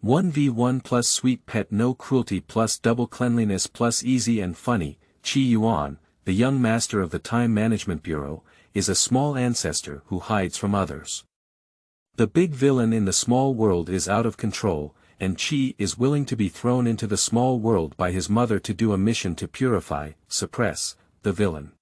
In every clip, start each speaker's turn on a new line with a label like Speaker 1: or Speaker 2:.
Speaker 1: 1v1 plus sweet pet no cruelty plus double cleanliness plus easy and funny. Yuan, the young master of the Time Management Bureau, is a small ancestor who hides from others. The big villain in the small world is out of control, and Chi is willing to be thrown into the small world by his mother to do a mission to purify, suppress, the villain.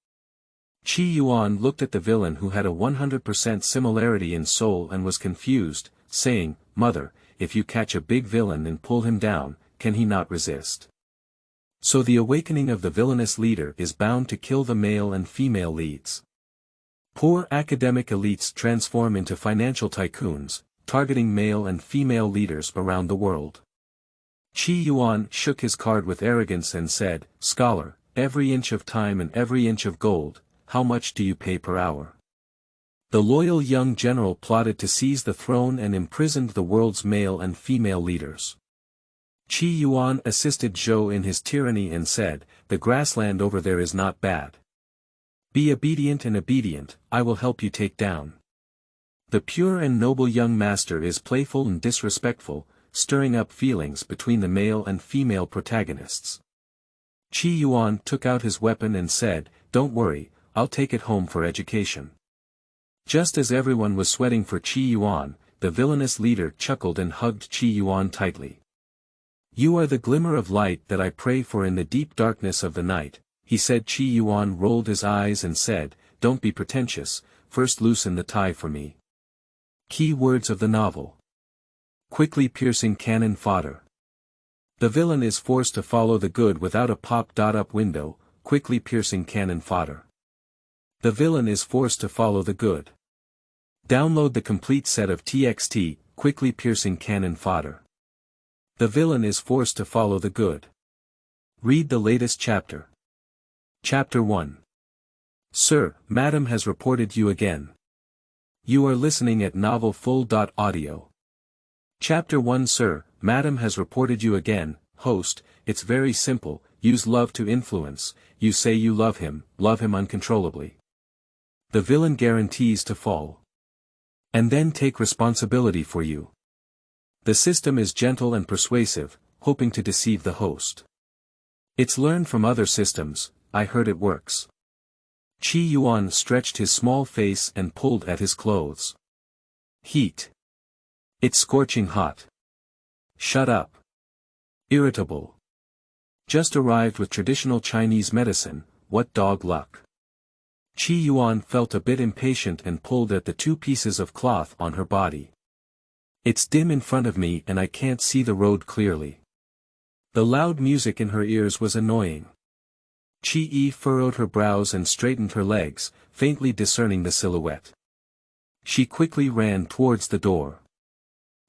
Speaker 1: Yuan looked at the villain who had a 100% similarity in soul and was confused, saying, "Mother, if you catch a big villain and pull him down, can he not resist?" So the awakening of the villainous leader is bound to kill the male and female leads. Poor academic elites transform into financial tycoons, targeting male and female leaders around the world. Yuan shook his card with arrogance and said, "Scholar, every inch of time and every inch of gold, how much do you pay per hour?" The loyal young general plotted to seize the throne and imprisoned the world's male and female leaders. Yuan assisted Zhou in his tyranny and said, "The grassland over there is not bad. Be obedient and obedient, I will help you take down." The pure and noble young master is playful and disrespectful, stirring up feelings between the male and female protagonists. Yuan took out his weapon and said, "Don't worry, I'll take it home for education." Just as everyone was sweating for Yuan, the villainous leader chuckled and hugged Yuan tightly. "You are the glimmer of light that I pray for in the deep darkness of the night," he said. Yuan rolled his eyes and said, "Don't be pretentious, first loosen the tie for me." Key words of the novel. Quickly piercing cannon fodder. The villain is forced to follow the good without a pop-up window, quickly piercing cannon fodder. The villain is forced to follow the good. Download the complete set of TXT, quickly piercing cannon fodder. The villain is forced to follow the good. Read the latest chapter. Chapter 1. Sir, Madam has reported you again. You are listening at novelfull.audio. Chapter 1. Sir, Madam has reported you again. Host, it's very simple, use love to influence, you say you love him uncontrollably. The villain guarantees to fall. And then take responsibility for you. The system is gentle and persuasive, hoping to deceive the host. It's learned from other systems, I heard it works. Yuan stretched his small face and pulled at his clothes. Heat. It's scorching hot. Shut up. Irritable. Just arrived with traditional Chinese medicine, what dog luck. Yuan felt a bit impatient and pulled at the two pieces of cloth on her body. It's dim in front of me and I can't see the road clearly. The loud music in her ears was annoying. Furrowed her brows and straightened her legs, faintly discerning the silhouette. She quickly ran towards the door.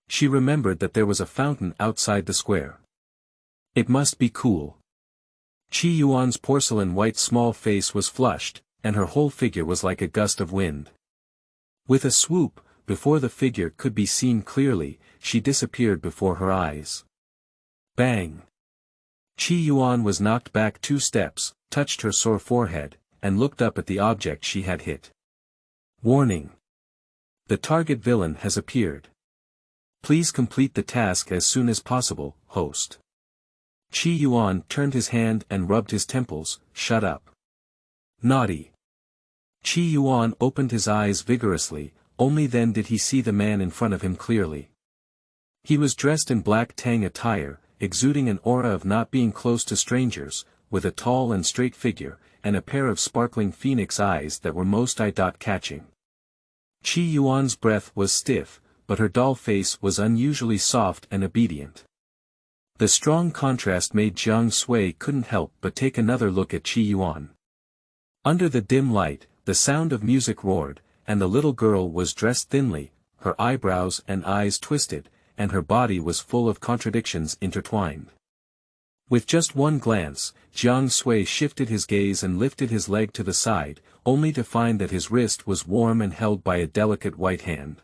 Speaker 1: She remembered that there was a fountain outside the square. It must be cool. Yuan's porcelain white small face was flushed, and her whole figure was like a gust of wind. With a swoop, before the figure could be seen clearly, she disappeared before her eyes. Bang! Yuan was knocked back 2 steps, touched her sore forehead, and looked up at the object she had hit. Warning! The target villain has appeared. Please complete the task as soon as possible, host. Yuan turned his hand and rubbed his temples. Shut up. Naughty. Yuan opened his eyes vigorously, only then did he see the man in front of him clearly. He was dressed in black tang attire, exuding an aura of not being close to strangers, with a tall and straight figure, and a pair of sparkling phoenix eyes that were most eye-catching. Yuan's breath was stiff, but her doll face was unusually soft and obedient. The strong contrast made Jiang Sui couldn't help but take another look at Yuan. Under the dim light, the sound of music roared, and the little girl was dressed thinly, her eyebrows and eyes twisted, and her body was full of contradictions intertwined. With just one glance, Jiang Sui shifted his gaze and lifted his leg to the side, only to find that his wrist was warm and held by a delicate white hand.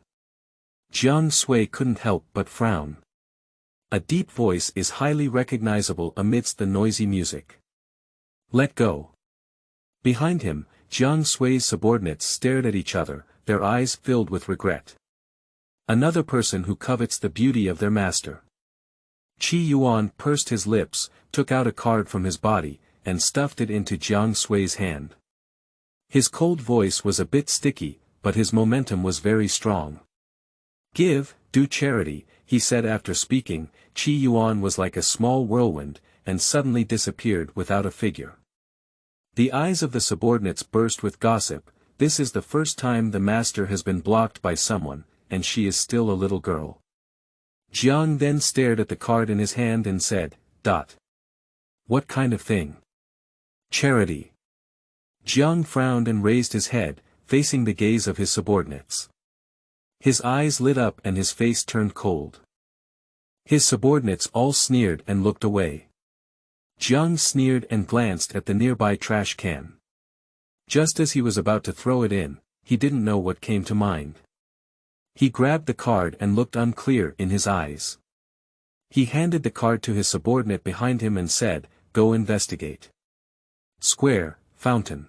Speaker 1: Jiang Sui couldn't help but frown. A deep voice is highly recognizable amidst the noisy music. Let go. Behind him, Jiang Sui's subordinates stared at each other, their eyes filled with regret. Another person who covets the beauty of their master. Qi Yuan pursed his lips, took out a card from his body, and stuffed it into Jiang Sui's hand. His cold voice was a bit sticky, but his momentum was very strong. Do charity, he said after speaking. Qi Yuan was like a small whirlwind, and suddenly disappeared without a figure. The eyes of the subordinates burst with gossip. This is the first time the master has been blocked by someone, and she is still a little girl. Jiang then stared at the card in his hand and said, What kind of thing? Charity. Jiang frowned and raised his head, facing the gaze of his subordinates. His eyes lit up and his face turned cold. His subordinates all sneered and looked away. Jiang sneered and glanced at the nearby trash can. Just as he was about to throw it in, he didn't know what came to mind. He grabbed the card and looked unclear in his eyes. He handed the card to his subordinate behind him and said, Go investigate. Square, fountain.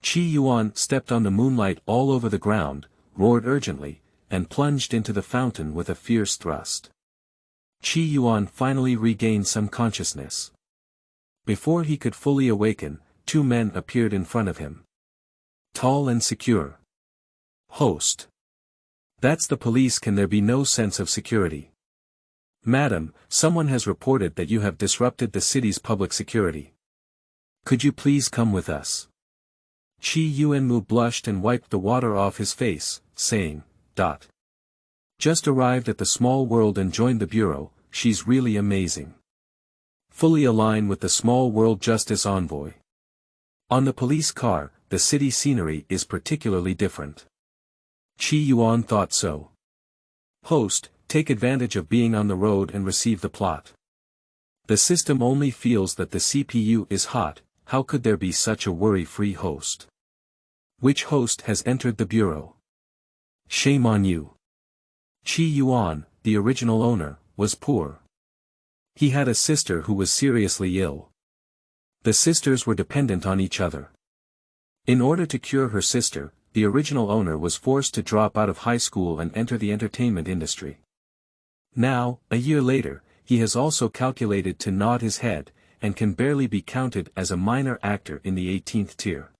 Speaker 1: Qi Yuan stepped on the moonlight all over the ground, roared urgently, and plunged into the fountain with a fierce thrust. Qi Yuan finally regained some consciousness. Before he could fully awaken, two men appeared in front of him. Tall and secure. Host. That's the police. Can there be no sense of security? Madam, someone has reported that you have disrupted the city's public security. Could you please come with us? Qi Yuanmu blushed and wiped the water off his face, saying, Just arrived at the small world and joined the bureau. She's really amazing. Fully align with the small world justice envoy. On the police car, the city scenery is particularly different. Qi Yuan thought so. Host, take advantage of being on the road and receive the plot. The system only feels that the CPU is hot. How could there be such a worry-free host? Which host has entered the bureau? Shame on you. Qi Yuan, the original owner, was poor. He had a sister who was seriously ill. The sisters were dependent on each other. In order to cure her sister, the original owner was forced to drop out of high school and enter the entertainment industry. Now, a year later, he has also calculated to nod his head, and can barely be counted as a minor actor in the 18th tier.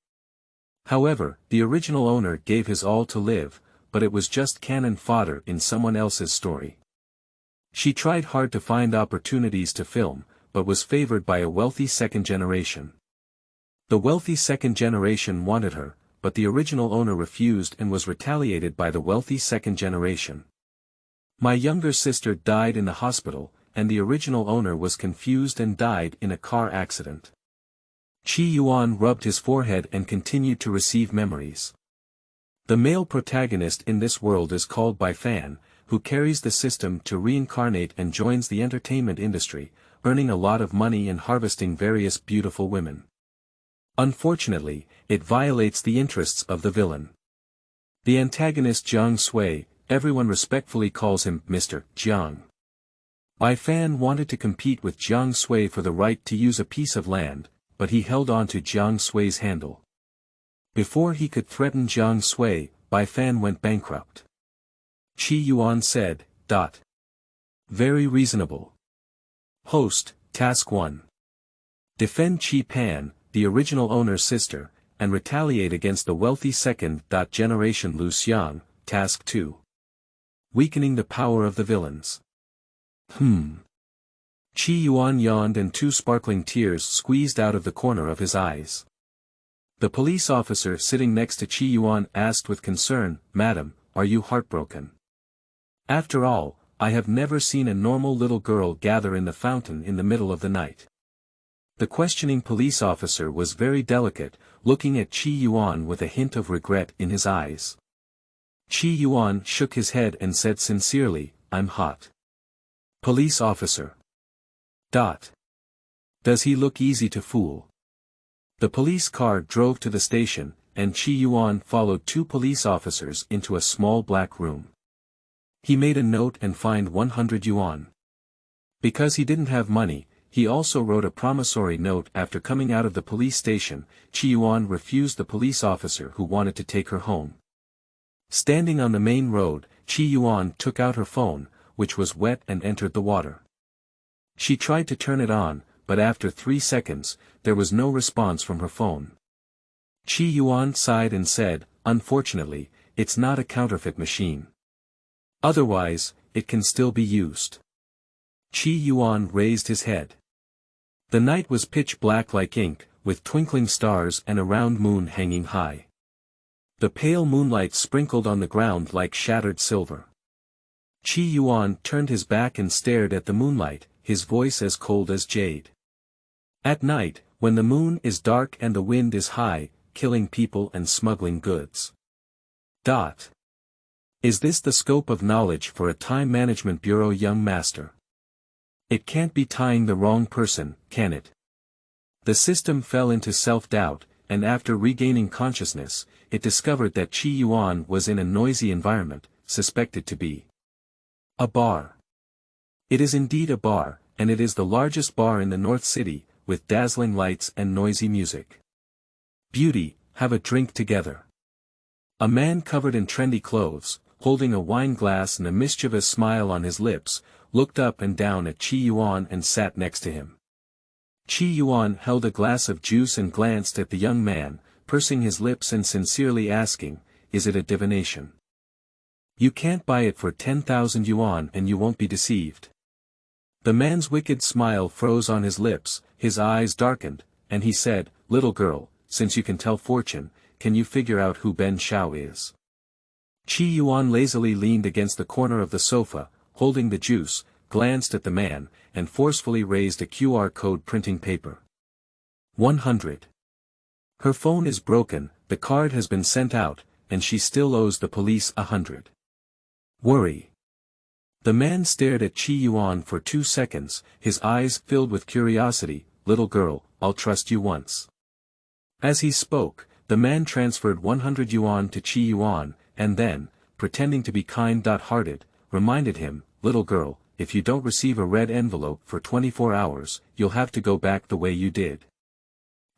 Speaker 1: However, the original owner gave his all to live, but it was just cannon fodder in someone else's story. She tried hard to find opportunities to film, but was favored by a wealthy second generation. The wealthy second generation wanted her, but the original owner refused and was retaliated by the wealthy second generation. My younger sister died in the hospital, and the original owner was confused and died in a car accident. Qi Yuan rubbed his forehead and continued to receive memories. The male protagonist in this world is called Bai Fan, who carries the system to reincarnate and joins the entertainment industry, earning a lot of money and harvesting various beautiful women. Unfortunately, it violates the interests of the villain. The antagonist Jiang Sui, everyone respectfully calls him Mr. Jiang. Bai Fan wanted to compete with Jiang Sui for the right to use a piece of land, but he held on to Jiang Sui's handle. Before he could threaten Jiang Sui, Bai Fan went bankrupt. Qi Yuan said, Very reasonable. Host, Task 1. Defend Qi Pan, the original owner's sister, and retaliate against the wealthy second generation Lu Xiang. Task 2. Weakening the power of the villains. Qi Yuan yawned and two sparkling tears squeezed out of the corner of his eyes. The police officer sitting next to Qi Yuan asked with concern, Madam, are you heartbroken? After all, I have never seen a normal little girl gather in the fountain in the middle of the night. The questioning police officer was very delicate, looking at Qi Yuan with a hint of regret in his eyes. Qi Yuan shook his head and said sincerely, I'm hot. Police officer. Does he look easy to fool? The police car drove to the station, and Qi Yuan followed two police officers into a small black room. He made a note and fined 100 yuan. Because he didn't have money, he also wrote a promissory note. After coming out of the police station, Qi Yuan refused the police officer who wanted to take her home. Standing on the main road, Qi Yuan took out her phone, which was wet, and entered the water. She tried to turn it on, but after 3 seconds, there was no response from her phone. Yuan sighed and said, "Unfortunately, it's not a counterfeit machine. Otherwise, it can still be used." Yuan raised his head. The night was pitch black like ink, with twinkling stars and a round moon hanging high. The pale moonlight sprinkled on the ground like shattered silver. Yuan turned his back and stared at the moonlight, his voice as cold as jade. At night, when the moon is dark and the wind is high, killing people and smuggling goods. Is this the scope of knowledge for a time management bureau young master? It can't be tying the wrong person, can it? The system fell into self-doubt, and after regaining consciousness, it discovered that Yuan was in a noisy environment, suspected to be a bar. It is indeed a bar, and it is the largest bar in the North City, with dazzling lights and noisy music. "Beauty, have a drink together." A man covered in trendy clothes, holding a wine glass and a mischievous smile on his lips, looked up and down at Yuan and sat next to him. Yuan held a glass of juice and glanced at the young man, pursing his lips and sincerely asking, "Is it a divination? You can't buy it for 10,000 yuan and you won't be deceived." The man's wicked smile froze on his lips, his eyes darkened, and he said, "Little girl, since you can tell fortune, can you figure out who Ben Shao is?" Yuan lazily leaned against the corner of the sofa, holding the juice, glanced at the man, and forcefully raised a QR code printing paper. 100. Her phone is broken, the card has been sent out, and she still owes the police 100. Worry. The man stared at Yuan for 2 seconds, his eyes filled with curiosity. "Little girl, I'll trust you once." As he spoke, the man transferred 100 yuan to Yuan, and then, pretending to be kind-hearted, reminded him, "Little girl, if you don't receive a red envelope for 24 hours, you'll have to go back the way you did."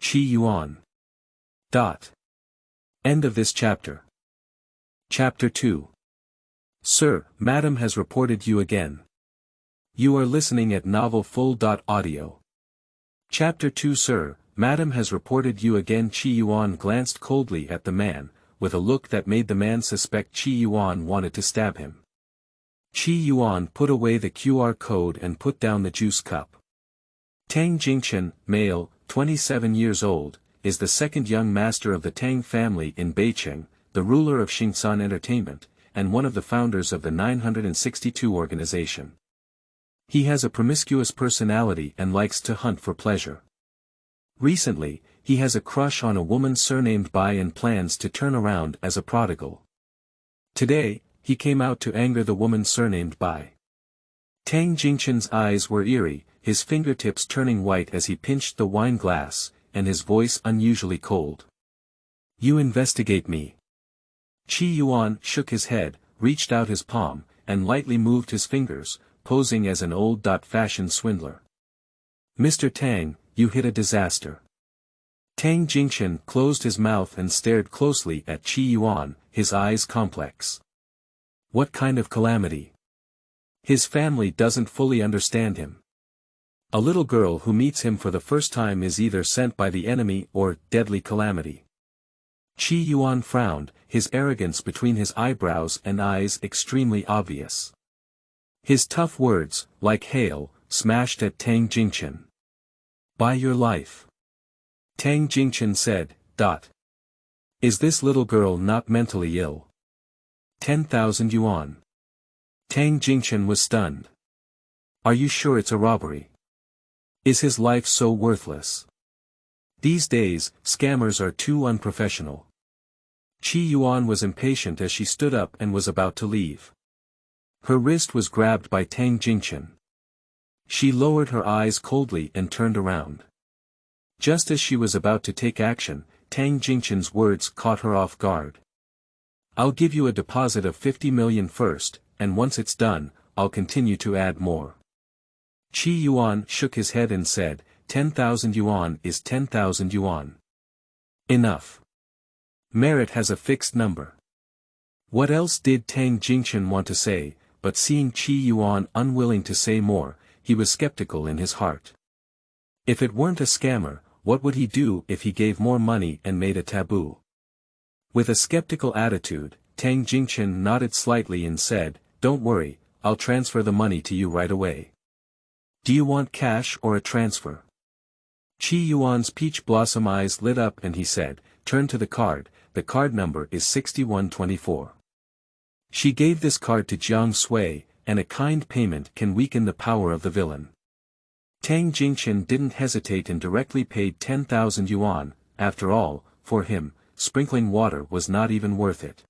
Speaker 1: Yuan. End of this chapter. Chapter 2. Sir, Madam has reported you again. You are listening at novelfull.audio. Chapter 2. Sir, Madam has reported you again. Yuan glanced coldly at the man, with a look that made the man suspect Yuan wanted to stab him. Yuan put away the QR code and put down the juice cup. Tang Jingchen, male, 27 years old, is the second young master of the Tang family in Beijing, the ruler of Xingsan Entertainment, and one of the founders of the 962 organization. He has a promiscuous personality and likes to hunt for pleasure. Recently, he has a crush on a woman surnamed Bai and plans to turn around as a prodigal. Today, he came out to anger the woman surnamed Bai. Tang Jingchen's eyes were eerie, his fingertips turning white as he pinched the wine glass, and his voice unusually cold. "You investigate me." Yuan shook his head, reached out his palm, and lightly moved his fingers, posing as an old-fashioned swindler. "Mr. Tang, you hit a disaster." Tang Jingchen closed his mouth and stared closely at Yuan, his eyes complex. "What kind of calamity?" His family doesn't fully understand him. A little girl who meets him for the first time is either sent by the enemy or deadly calamity. Yuan frowned, his arrogance between his eyebrows and eyes extremely obvious. His tough words, like hail, smashed at Tang Jingchen. "By your life." Tang Jingchen said, "Is this little girl not mentally ill?" 10,000 yuan. Tang Jingchen was stunned. "Are you sure it's a robbery? Is his life so worthless? These days, scammers are too unprofessional." Yuan was impatient as she stood up and was about to leave. Her wrist was grabbed by Tang Jingchen. She lowered her eyes coldly and turned around. Just as she was about to take action, Tang Jingchen's words caught her off guard. "I'll give you a deposit of 50 million first, and once it's done, I'll continue to add more." Yuan shook his head and said, 10,000 yuan is 10,000 yuan. Enough. Merit has a fixed number. What else did Tang Jingchen want to say, but seeing Yuan unwilling to say more, he was skeptical in his heart. If it weren't a scammer, what would he do if he gave more money and made a taboo? With a skeptical attitude, Tang Jingchen nodded slightly and said, "Don't worry, I'll transfer the money to you right away." "Do you want cash or a transfer?" Qi Yuan's peach blossom eyes lit up and he said, "Turn to the card number is 6124. She gave this card to Jiang Sui, and a kind payment can weaken the power of the villain. Tang Jingchen didn't hesitate and directly paid 10,000 yuan, after all, for him, sprinkling water was not even worth it.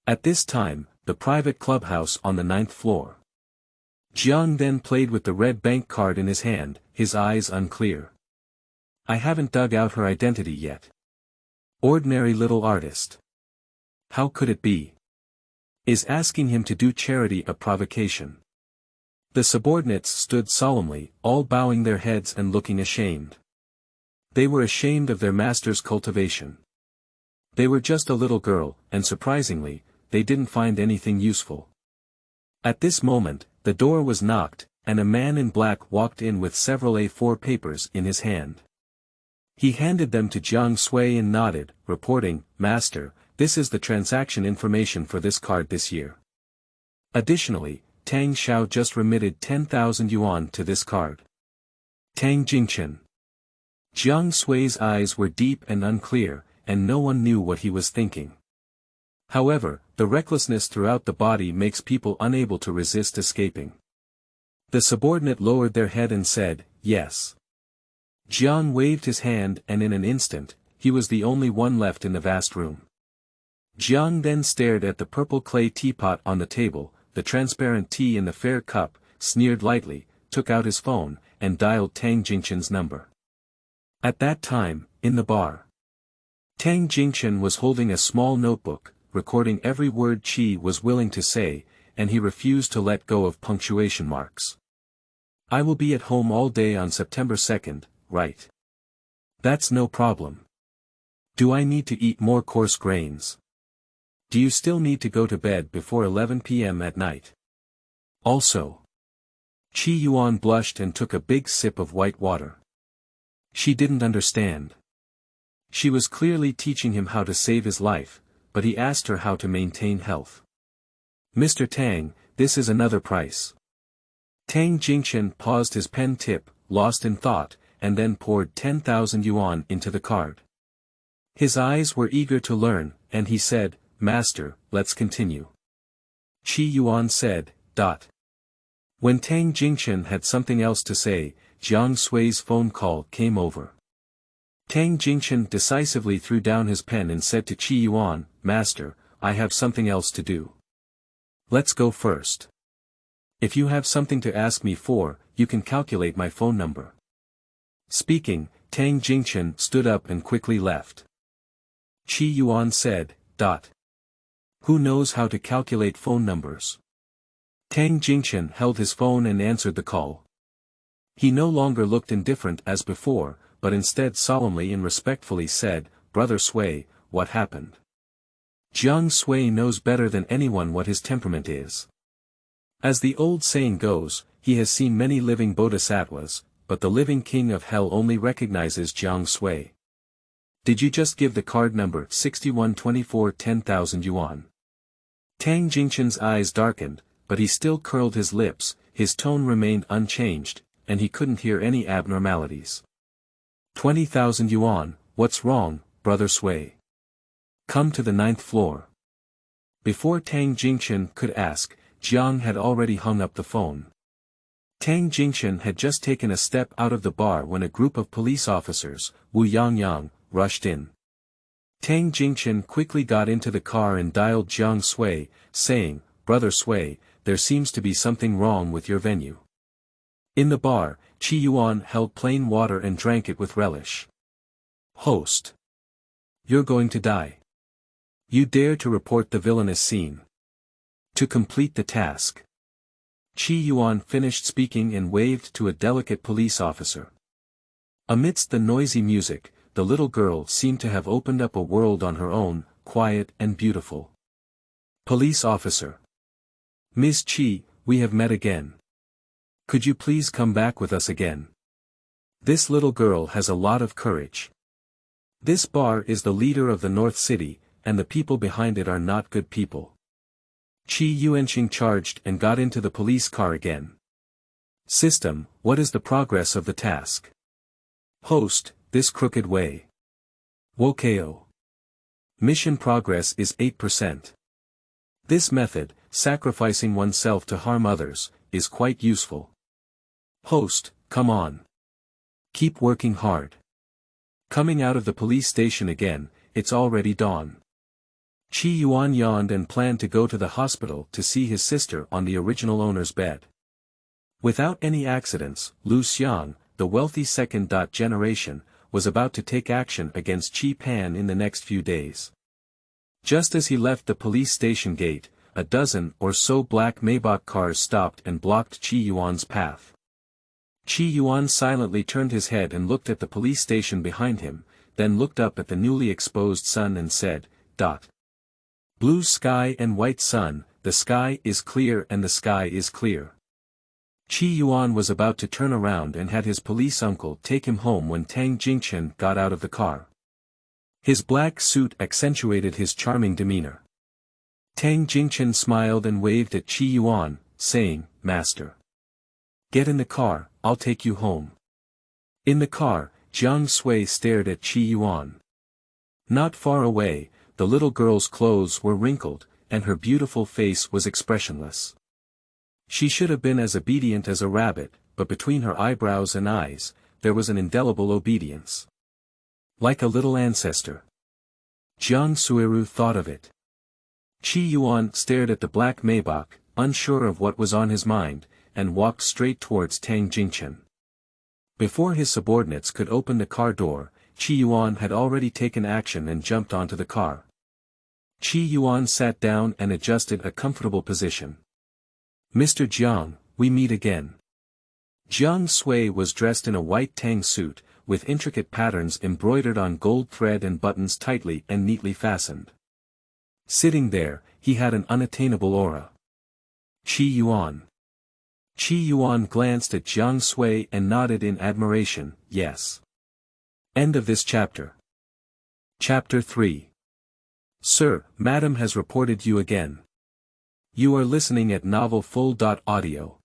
Speaker 1: At this time, the private clubhouse on the 9th floor. Jiang then played with the red bank card in his hand, his eyes unclear. I haven't dug out her identity yet. Ordinary little artist. How could it be? Is asking him to do charity a provocation? The subordinates stood solemnly, all bowing their heads and looking ashamed. They were ashamed of their master's cultivation. They were just a little girl, and surprisingly, they didn't find anything useful. At this moment, the door was knocked, and a man in black walked in with several A4 papers in his hand. He handed them to Jiang Sui and nodded, reporting, "Master, this is the transaction information for this card this year. Additionally, Tang Xiao just remitted 10,000 yuan to this card." Tang Jingchen. Jiang Sui's eyes were deep and unclear, and no one knew what he was thinking. However, the recklessness throughout the body makes people unable to resist escaping. The subordinate lowered their head and said, "Yes." Jiang waved his hand and in an instant, he was the only one left in the vast room. Jiang then stared at the purple clay teapot on the table, the transparent tea in the fair cup, sneered lightly, took out his phone, and dialed Tang Jingchen's number. At that time, in the bar, Tang Jingchen was holding a small notebook, recording every word Qi was willing to say, and he refused to let go of punctuation marks. "I will be at home all day on September 2nd, right? That's no problem. Do I need to eat more coarse grains? Do you still need to go to bed before 11 p.m. at night? Also." Qi Yuan blushed and took a big sip of white water. She didn't understand. She was clearly teaching him how to save his life, but he asked her how to maintain health. "Mr. Tang, this is another price." Tang Jingchen paused his pen tip, lost in thought, and then poured 10,000 yuan into the card. His eyes were eager to learn, and he said, "Master, let's continue." Qi Yuan said, When Tang Jingchen had something else to say, Jiang Sui's phone call came over. Tang Jingchen decisively threw down his pen and said to Qi Yuan, "Master, I have something else to do. Let's go first. If you have something to ask me for, you can calculate my phone number." Speaking, Tang Jingchen stood up and quickly left. Qi Yuan said, Who knows how to calculate phone numbers? Tang Jingchen held his phone and answered the call. He no longer looked indifferent as before, but instead solemnly and respectfully said, "Brother Sui, what happened?" Jiang Sui knows better than anyone what his temperament is. As the old saying goes, he has seen many living bodhisattvas, but the living king of hell only recognizes Jiang Sui. "Did you just give the card number 6124 10,000 yuan?" Tang Jingchen's eyes darkened, but he still curled his lips, his tone remained unchanged, and he couldn't hear any abnormalities. 20,000 yuan, what's wrong, Brother Sui? Come to the 9th floor. Before Tang Jingchen could ask, Jiang had already hung up the phone. Tang Jingchen had just taken a step out of the bar when a group of police officers, Wu Yangyang, rushed in. Tang Jingchen quickly got into the car and dialed Jiang Sui, saying, "Brother Sui, there seems to be something wrong with your venue." In the bar, Qi Yuan held plain water and drank it with relish. "Host. You're going to die. You dare to report the villainous scene. To complete the task." Qi Yuan finished speaking and waved to a delicate police officer. Amidst the noisy music, the little girl seemed to have opened up a world on her own, quiet and beautiful. Police officer. "Ms. Qi, we have met again. Could you please come back with us again? This little girl has a lot of courage. This bar is the leader of the North City, and the people behind it are not good people. Qi Yuanqing charged and got into the police car again. System, what is the progress of the task? Host, this crooked way. Wokeo. Mission progress is 8%. This method, sacrificing oneself to harm others, is quite useful. Host, come on. Keep working hard. Coming out of the police station again, it's already dawn. Qi Yuan yawned and planned to go to the hospital to see his sister on the original owner's bed. Without any accidents, Lu Xiang, the wealthy second generation, was about to take action against Qi Pan in the next few days. Just as he left the police station gate, a dozen or so black Maybach cars stopped and blocked Qi Yuan's path. Qi Yuan silently turned his head and looked at the police station behind him, then looked up at the newly exposed sun and said, Blue sky and white sun, the sky is clear and the sky is clear. Qi Yuan was about to turn around and had his police uncle take him home when Tang Jingchen got out of the car. His black suit accentuated his charming demeanor. Tang Jingchen smiled and waved at Qi Yuan, saying, Master. Get in the car, I'll take you home. In the car, Jiang Sui stared at Qi Yuan. Not far away, the little girl's clothes were wrinkled, and her beautiful face was expressionless. She should have been as obedient as a rabbit, but between her eyebrows and eyes, there was an indelible obedience. Like a little ancestor. Jiang Suiru thought of it. Qi Yuan stared at the black Maybach, unsure of what was on his mind, and walked straight towards Tang Jingchen. Before his subordinates could open the car door, Qi Yuan had already taken action and jumped onto the car. Qi Yuan sat down and adjusted a comfortable position. Mr. Jiang, we meet again. Jiang Sui was dressed in a white Tang suit, with intricate patterns embroidered on gold thread and buttons tightly and neatly fastened. Sitting there, he had an unattainable aura. Qi Yuan. Qi Yuan glanced at Jiang Sui and nodded in admiration, yes. End of this chapter. Chapter 3. Sir, Madam has reported you again. You are listening at novelfull.audio.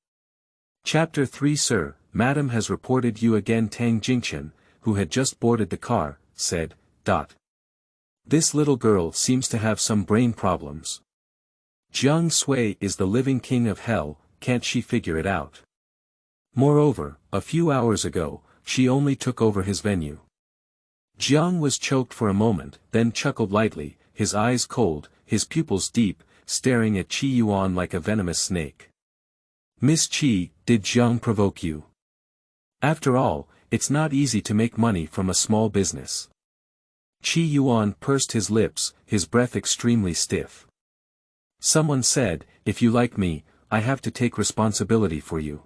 Speaker 1: Chapter 3. Sir, Madam has reported you again. Tang Jingchen, who had just boarded the car, said, This little girl seems to have some brain problems. Jiang Sui is the living king of hell, can't she figure it out? Moreover, a few hours ago, she only took over his venue. Jiang was choked for a moment, then chuckled lightly, his eyes cold, his pupils deep, staring at Qi Yuan like a venomous snake. Miss Qi, did Jiang provoke you? After all, it's not easy to make money from a small business. Qi Yuan pursed his lips, his breath extremely stiff. Someone said, if you like me, I have to take responsibility for you.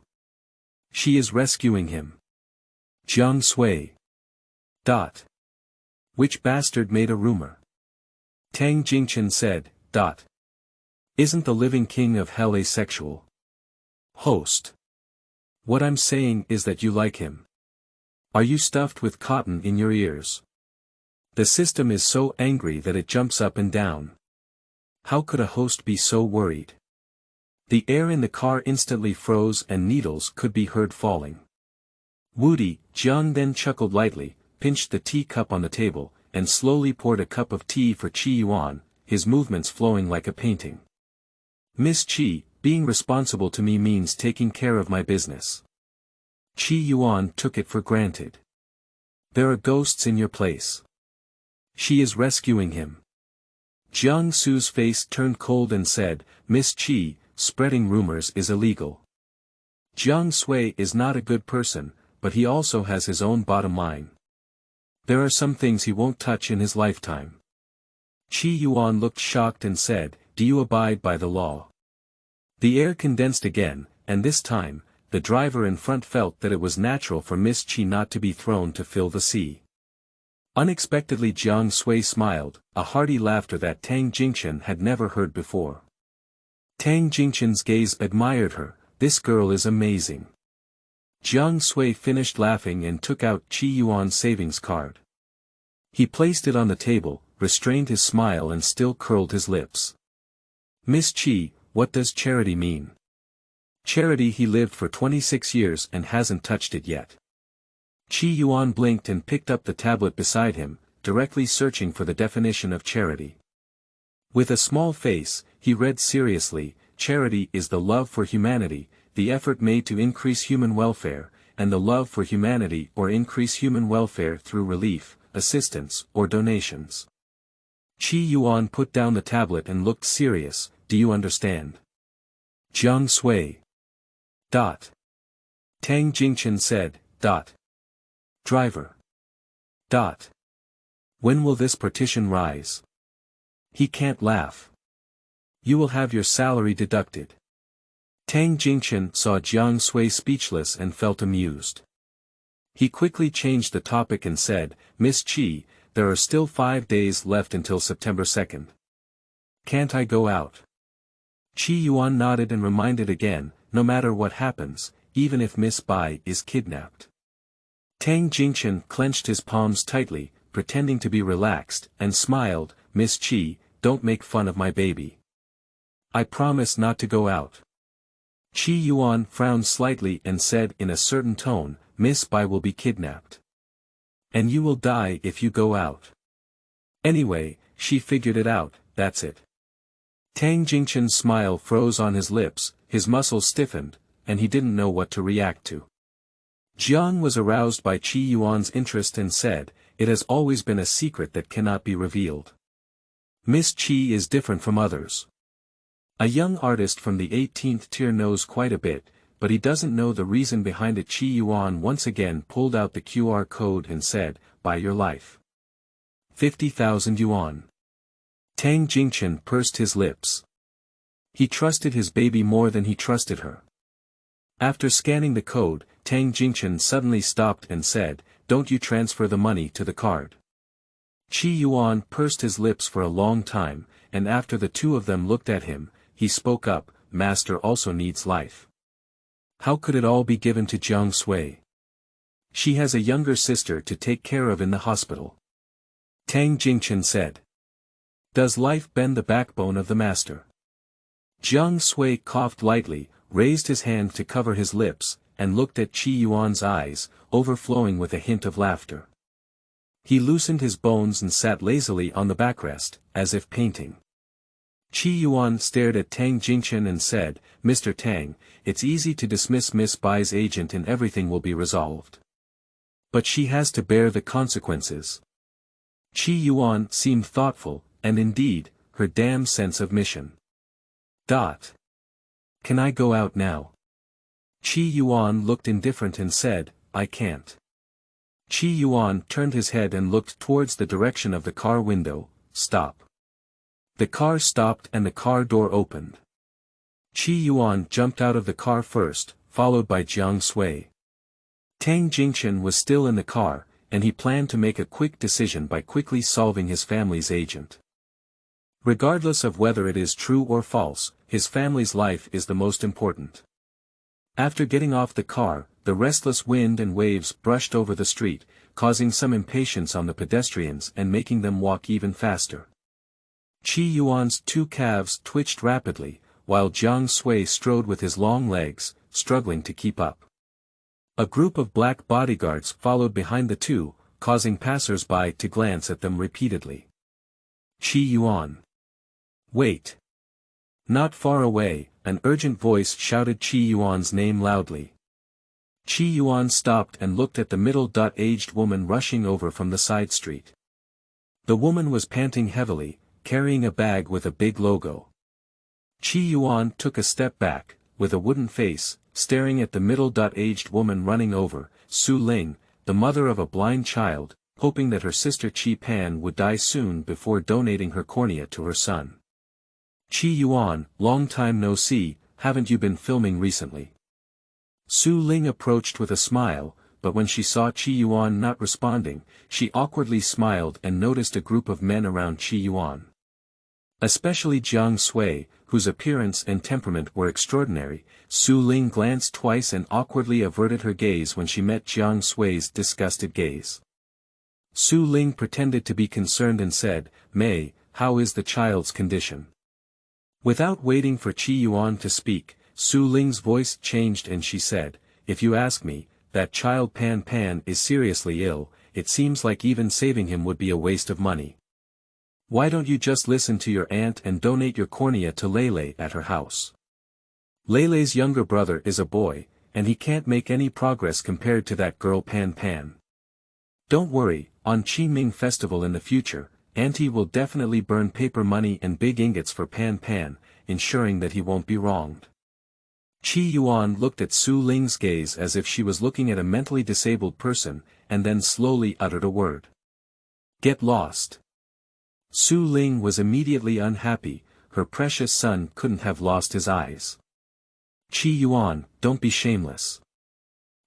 Speaker 1: She is rescuing him. Jiang Sui. Which bastard made a rumor? Tang Jingchen said, Isn't the living king of hell asexual? Host. What I'm saying is that you like him. Are you stuffed with cotton in your ears? The system is so angry that it jumps up and down. How could a host be so worried? The air in the car instantly froze and needles could be heard falling. Woody, Jiang then chuckled lightly, pinched the teacup on the table, and slowly poured a cup of tea for Qi Yuan, his movements flowing like a painting. Miss Qi, being responsible to me means taking care of my business. Qi Yuan took it for granted. There are ghosts in your place. She is rescuing him. Jiang Su's face turned cold and said, Miss Qi, spreading rumors is illegal. Jiang Sui is not a good person, but he also has his own bottom line. There are some things he won't touch in his lifetime. Qi Yuan looked shocked and said, do you abide by the law? The air condensed again, and this time, the driver in front felt that it was natural for Miss Qi not to be thrown to fill the sea. Unexpectedly Jiang Sui smiled, a hearty laughter that Tang Jingchen had never heard before. Tang Jingchen's gaze admired her, this girl is amazing. Jiang Sui finished laughing and took out Qi Yuan's savings card. He placed it on the table, restrained his smile and still curled his lips. Miss Qi, what does charity mean? Charity. He lived for 26 years and hasn't touched it yet. Qi Yuan blinked and picked up the tablet beside him, directly searching for the definition of charity. With a small face, he read seriously, charity is the love for humanity, the effort made to increase human welfare, and the love for humanity or increase human welfare through relief, assistance, or donations. Qi Yuan put down the tablet and looked serious. Do you understand? Jiang Sui. Tang Jingchen said. Driver. When will this partition rise? He can't laugh. You will have your salary deducted. Tang Jingchen saw Jiang Sui speechless and felt amused. He quickly changed the topic and said, Miss Qi, there are still 5 days left until September 2nd. Can't I go out? Qi Yuan nodded and reminded again, no matter what happens, even if Miss Bai is kidnapped. Tang Jingchen clenched his palms tightly, pretending to be relaxed, and smiled, Miss Qi, don't make fun of my baby. I promise not to go out. Qi Yuan frowned slightly and said in a certain tone, Miss Bai will be kidnapped. And you will die if you go out. Anyway, she figured it out, that's it. Tang Jingchen's smile froze on his lips, his muscles stiffened, and he didn't know what to react to. Jiang was aroused by Qi Yuan's interest and said, it has always been a secret that cannot be revealed. Miss Qi is different from others. A young artist from the 18th tier knows quite a bit, but he doesn't know the reason behind it. Qi Yuan once again pulled out the QR code and said, buy your life. 50,000 yuan. Tang Jingchen pursed his lips. He trusted his baby more than he trusted her. After scanning the code, Tang Jingchen suddenly stopped and said, don't you transfer the money to the card. Qi Yuan pursed his lips for a long time, and after the two of them looked at him, he spoke up, Master also needs life. How could it all be given to Jiang Sui? She has a younger sister to take care of in the hospital. Tang Jingchen said. Does life bend the backbone of the master? Jiang Sui coughed lightly, raised his hand to cover his lips, and looked at Qi Yuan's eyes, overflowing with a hint of laughter. He loosened his bones and sat lazily on the backrest, as if painting. Qi Yuan stared at Tang Jingchen and said, Mr. Tang, it's easy to dismiss Miss Bai's agent and everything will be resolved. But she has to bear the consequences. Qi Yuan seemed thoughtful, and indeed, her damn sense of mission. Can I go out now? Qi Yuan looked indifferent and said, I can't. Qi Yuan turned his head and looked towards the direction of the car window. Stop. The car stopped and the car door opened. Qi Yuan jumped out of the car first, followed by Jiang Sui. Tang Jingchen was still in the car, and he planned to make a quick decision by quickly solving his family's agent. Regardless of whether it is true or false, his family's life is the most important. After getting off the car, the restless wind and waves brushed over the street, causing some impatience on the pedestrians and making them walk even faster. Qi Yuan's two calves twitched rapidly, while Jiang Sui strode with his long legs, struggling to keep up. A group of black bodyguards followed behind the two, causing passers-by to glance at them repeatedly. Qi Yuan. Wait. Not far away, an urgent voice shouted Qi Yuan's name loudly. Qi Yuan stopped and looked at the middle-aged woman rushing over from the side street. The woman was panting heavily, carrying a bag with a big logo. Qi Yuan took a step back, with a wooden face, staring at the middle-aged woman running over, Su Ling, the mother of a blind child, hoping that her sister Qi Pan would die soon before donating her cornea to her son. Qi Yuan, long time no see, haven't you been filming recently? Su Ling approached with a smile, but when she saw Qi Yuan not responding, she awkwardly smiled and noticed a group of men around Qi Yuan. Especially Jiang Sui, whose appearance and temperament were extraordinary, Su Ling glanced twice and awkwardly averted her gaze when she met Jiang Sui's disgusted gaze. Su Ling pretended to be concerned and said, "May, how is the child's condition?" Without waiting for Qi Yuan to speak, Su Ling's voice changed and she said, "If you ask me, that child Pan Pan is seriously ill, it seems like even saving him would be a waste of money. Why don't you just listen to your aunt and donate your cornea to Lele at her house? Lele's younger brother is a boy, and he can't make any progress compared to that girl Pan Pan. Don't worry, on Qingming Festival in the future, Auntie will definitely burn paper money and big ingots for Pan Pan, ensuring that he won't be wronged." Qi Yuan looked at Su Ling's gaze as if she was looking at a mentally disabled person, and then slowly uttered a word. "Get lost." Su Ling was immediately unhappy, her precious son couldn't have lost his eyes. "Qi Yuan, don't be shameless.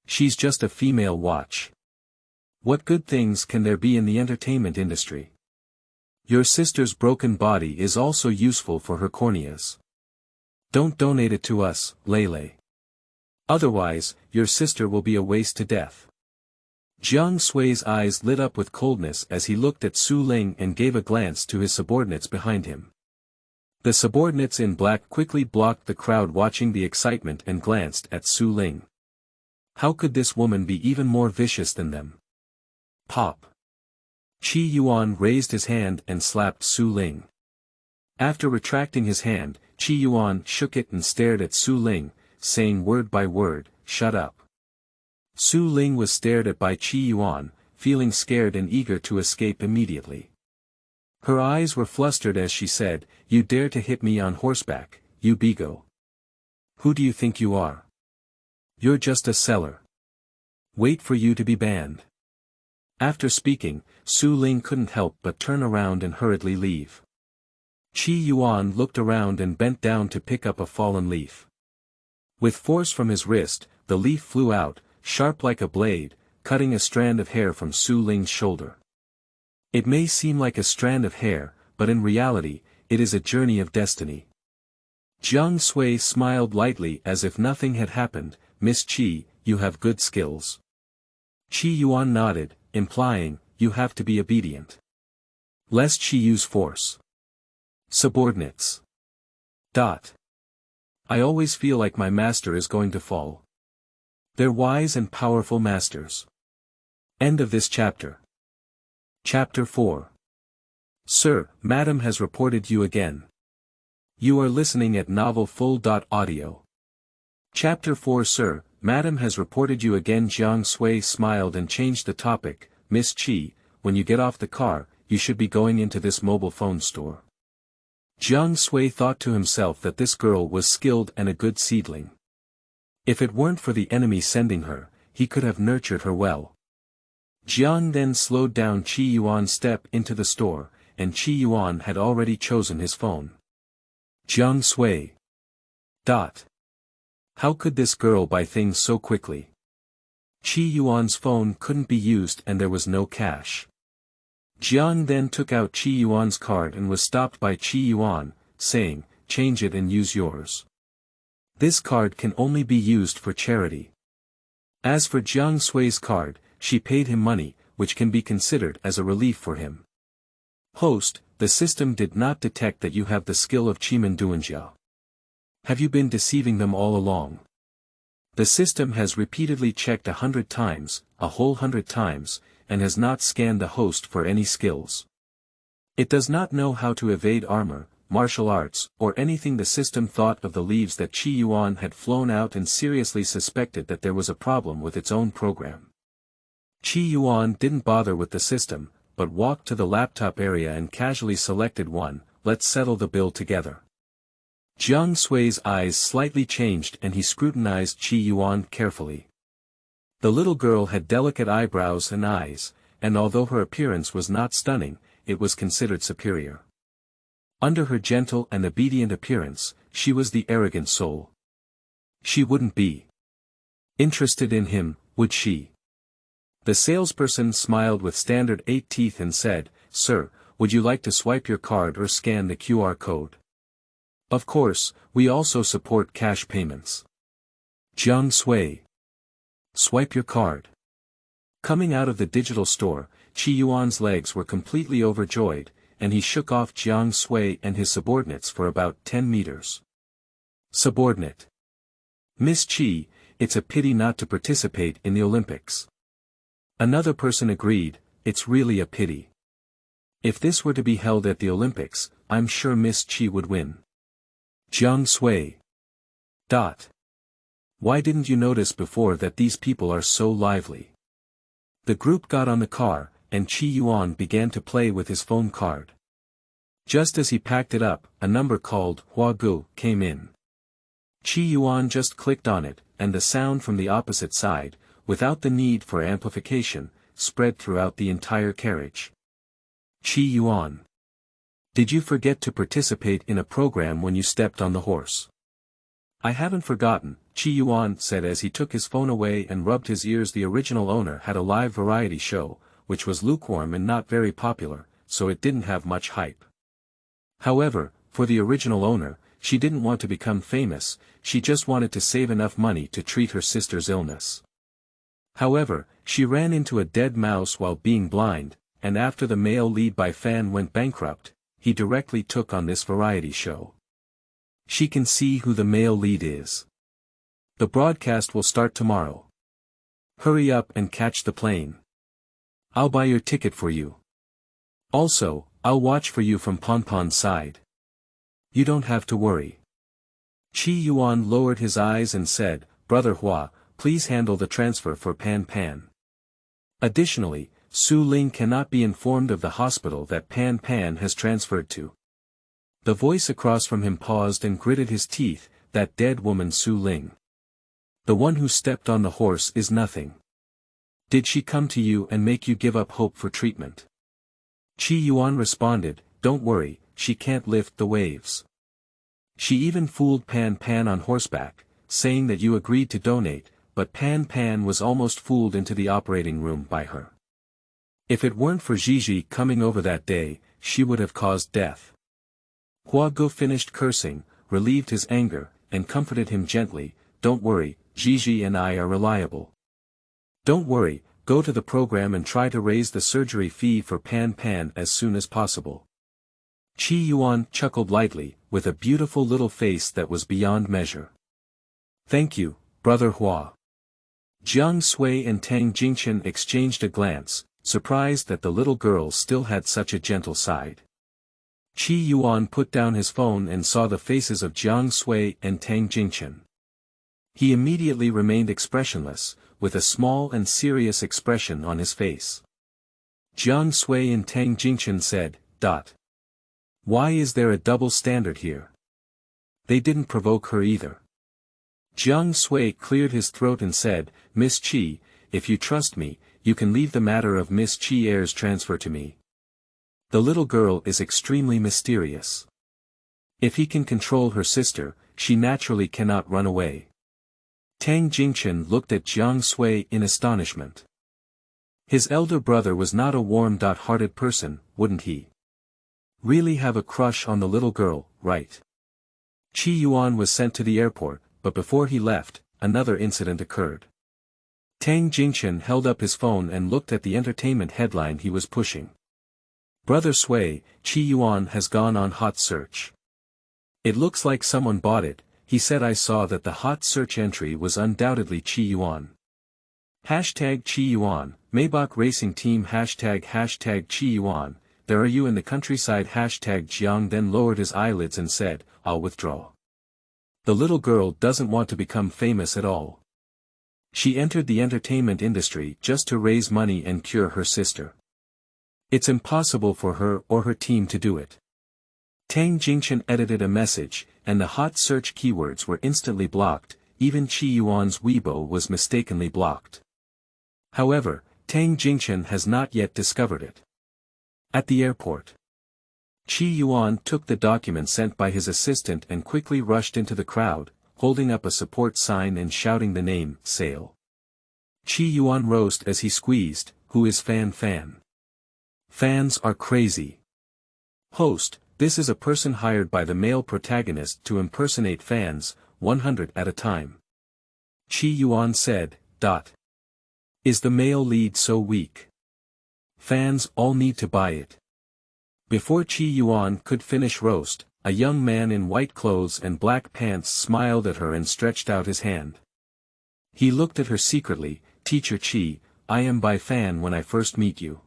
Speaker 1: She's just a female watch. What good things can there be in the entertainment industry? Your sister's broken body is also useful for her corneas. Don't donate it to us, Lele. Otherwise, your sister will be a waste to death." Jiang Sui's eyes lit up with coldness as he looked at Su Ling and gave a glance to his subordinates behind him. The subordinates in black quickly blocked the crowd watching the excitement and glanced at Su Ling. How could this woman be even more vicious than them? Pop. Qi Yuan raised his hand and slapped Su Ling. After retracting his hand, Qi Yuan shook it and stared at Su Ling, saying word by word, "Shut up." Su Ling was stared at by Qi Yuan, feeling scared and eager to escape immediately. Her eyes were flustered as she said, "You dare to hit me on horseback, you bigo. Who do you think you are? You're just a seller. Wait for you to be banned." After speaking, Su Ling couldn't help but turn around and hurriedly leave. Qi Yuan looked around and bent down to pick up a fallen leaf. With force from his wrist, the leaf flew out, sharp like a blade, cutting a strand of hair from Su Ling's shoulder. It may seem like a strand of hair, but in reality, it is a journey of destiny. Jiang Sui smiled lightly as if nothing had happened. "Miss Qi, you have good skills." Qi Yuan nodded, implying, "You have to be obedient. Lest she use force." Subordinates. I always feel like my master is going to fall. They're wise and powerful masters. End of this chapter. Chapter 4. Sir, Madam has reported you again. You are listening at novelfull.audio. Chapter 4. Sir, Madam has reported you again. Jiang Sui smiled and changed the topic. "Miss Qi, when you get off the car, you should be going into this mobile phone store." Jiang Sui thought to himself that this girl was skilled and a good seedling. If it weren't for the enemy sending her, he could have nurtured her well. Jiang then slowed down Qi Yuan's step into the store, and Qi Yuan had already chosen his phone. Jiang Sui. How could this girl buy things so quickly? Qi Yuan's phone couldn't be used and there was no cash. Jiang then took out Qi Yuan's card and was stopped by Qi Yuan, saying, "Change it and use yours. This card can only be used for charity." As for Jiang Sui's card, she paid him money, which can be considered as a relief for him. Host, the system did not detect that you have the skill of Qimen Duanjia. Have you been deceiving them all along? The system has repeatedly checked 100 times, a whole 100 times, and has not scanned the host for any skills. It does not know how to evade armor, martial arts, or anything. The system thought of the leaves that Qi Yuan had flown out and seriously suspected that there was a problem with its own program. Qi Yuan didn't bother with the system, but walked to the laptop area and casually selected one. "Let's settle the bill together." Jiang Sui's eyes slightly changed and he scrutinized Qi Yuan carefully. The little girl had delicate eyebrows and eyes, and although her appearance was not stunning, it was considered superior. Under her gentle and obedient appearance, she was the arrogant soul. She wouldn't be interested in him, would she? The salesperson smiled with standard 8 teeth and said, "Sir, would you like to swipe your card or scan the QR code?" Of course, we also support cash payments. Jiang Sui. Swipe your card. Coming out of the digital store, Qi Yuan's legs were completely overjoyed, and he shook off Jiang Sui and his subordinates for about 10 meters. Subordinate. Miss Qi, it's a pity not to participate in the Olympics. Another person agreed, it's really a pity. If this were to be held at the Olympics, I'm sure Miss Qi would win. Jiang Sui. Why didn't you notice before that these people are so lively? The group got on the car, and Qi Yuan began to play with his phone card. Just as he packed it up, a number called Hua Gu came in. Qi Yuan just clicked on it, and the sound from the opposite side, without the need for amplification, spread throughout the entire carriage. Qi Yuan. Did you forget to participate in a program when you stepped on the horse? I haven't forgotten, Qi Yuan said as he took his phone away and rubbed his ears. The original owner had a live variety show, which was lukewarm and not very popular, so it didn't have much hype. However, for the original owner, she didn't want to become famous, she just wanted to save enough money to treat her sister's illness. However, she ran into a dead mouse while being blind, and after the male lead by Fan went bankrupt, he directly took on this variety show. She can see who the male lead is. The broadcast will start tomorrow. Hurry up and catch the plane. I'll buy your ticket for you. Also, I'll watch for you from Ponpon's side. You don't have to worry. Qi Yuan lowered his eyes and said, Brother Hua, please handle the transfer for Pan Pan. Additionally, Su Ling cannot be informed of the hospital that Pan Pan has transferred to. The voice across from him paused and gritted his teeth, that dead woman Su Ling. The one who stepped on the horse is nothing. Did she come to you and make you give up hope for treatment? Qi Yuan responded, don't worry, she can't lift the waves. She even fooled Pan Pan on horseback, saying that you agreed to donate, but Pan Pan was almost fooled into the operating room by her. If it weren't for Gigi coming over that day, she would have caused death. Hua Gu finished cursing, relieved his anger, and comforted him gently, don't worry, Gigi and I are reliable. Don't worry, go to the program and try to raise the surgery fee for Pan Pan as soon as possible. Qi Yuan chuckled lightly, with a beautiful little face that was beyond measure. Thank you, Brother Hua. Jiang Sui and Tang Jingchen exchanged a glance, surprised that the little girl still had such a gentle side. Qi Yuan put down his phone and saw the faces of Jiang Sui and Tang Jingchen. He immediately remained expressionless, with a small and serious expression on his face. Jiang Sui and Tang Jingchen said, Why is there a double standard here? They didn't provoke her either. Jiang Sui cleared his throat and said, Miss Qi, if you trust me, you can leave the matter of Miss Qi Air's transfer to me. The little girl is extremely mysterious. If he can control her sister, she naturally cannot run away. Tang Jingchen looked at Jiang Sui in astonishment. His elder brother was not a warm-hearted person, wouldn't he? Really have a crush on the little girl, right? Qi Yuan was sent to the airport, but before he left, another incident occurred. Tang Jingchen held up his phone and looked at the entertainment headline he was pushing. Brother Sui, Qi Yuan has gone on hot search. It looks like someone bought it, he said. I saw that the hot search entry was undoubtedly Qi Yuan. Hashtag Qi Yuan, Maybach Racing Team hashtag Qi Yuan, there are you in the countryside hashtag Jiang then lowered his eyelids and said, I'll withdraw. The little girl doesn't want to become famous at all. She entered the entertainment industry just to raise money and cure her sister. It's impossible for her or her team to do it. Tang Jingchen edited a message, and the hot search keywords were instantly blocked, even Qi Yuan's Weibo was mistakenly blocked. However, Tang Jingchen has not yet discovered it. At the airport, Qi Yuan took the document sent by his assistant and quickly rushed into the crowd, holding up a support sign and shouting the name, Sale. Qi Yuan roasted as he squeezed, who is Fan Fan? Fans are crazy. Host, This is a person hired by the male protagonist to impersonate fans, 100 at a time. Yuan said, Is the male lead so weak? Fans all need to buy it. Before Yuan could finish roast, a young man in white clothes and black pants smiled at her and stretched out his hand. He looked at her secretly. Teacher Chi, I am Bai Fan when I first meet you.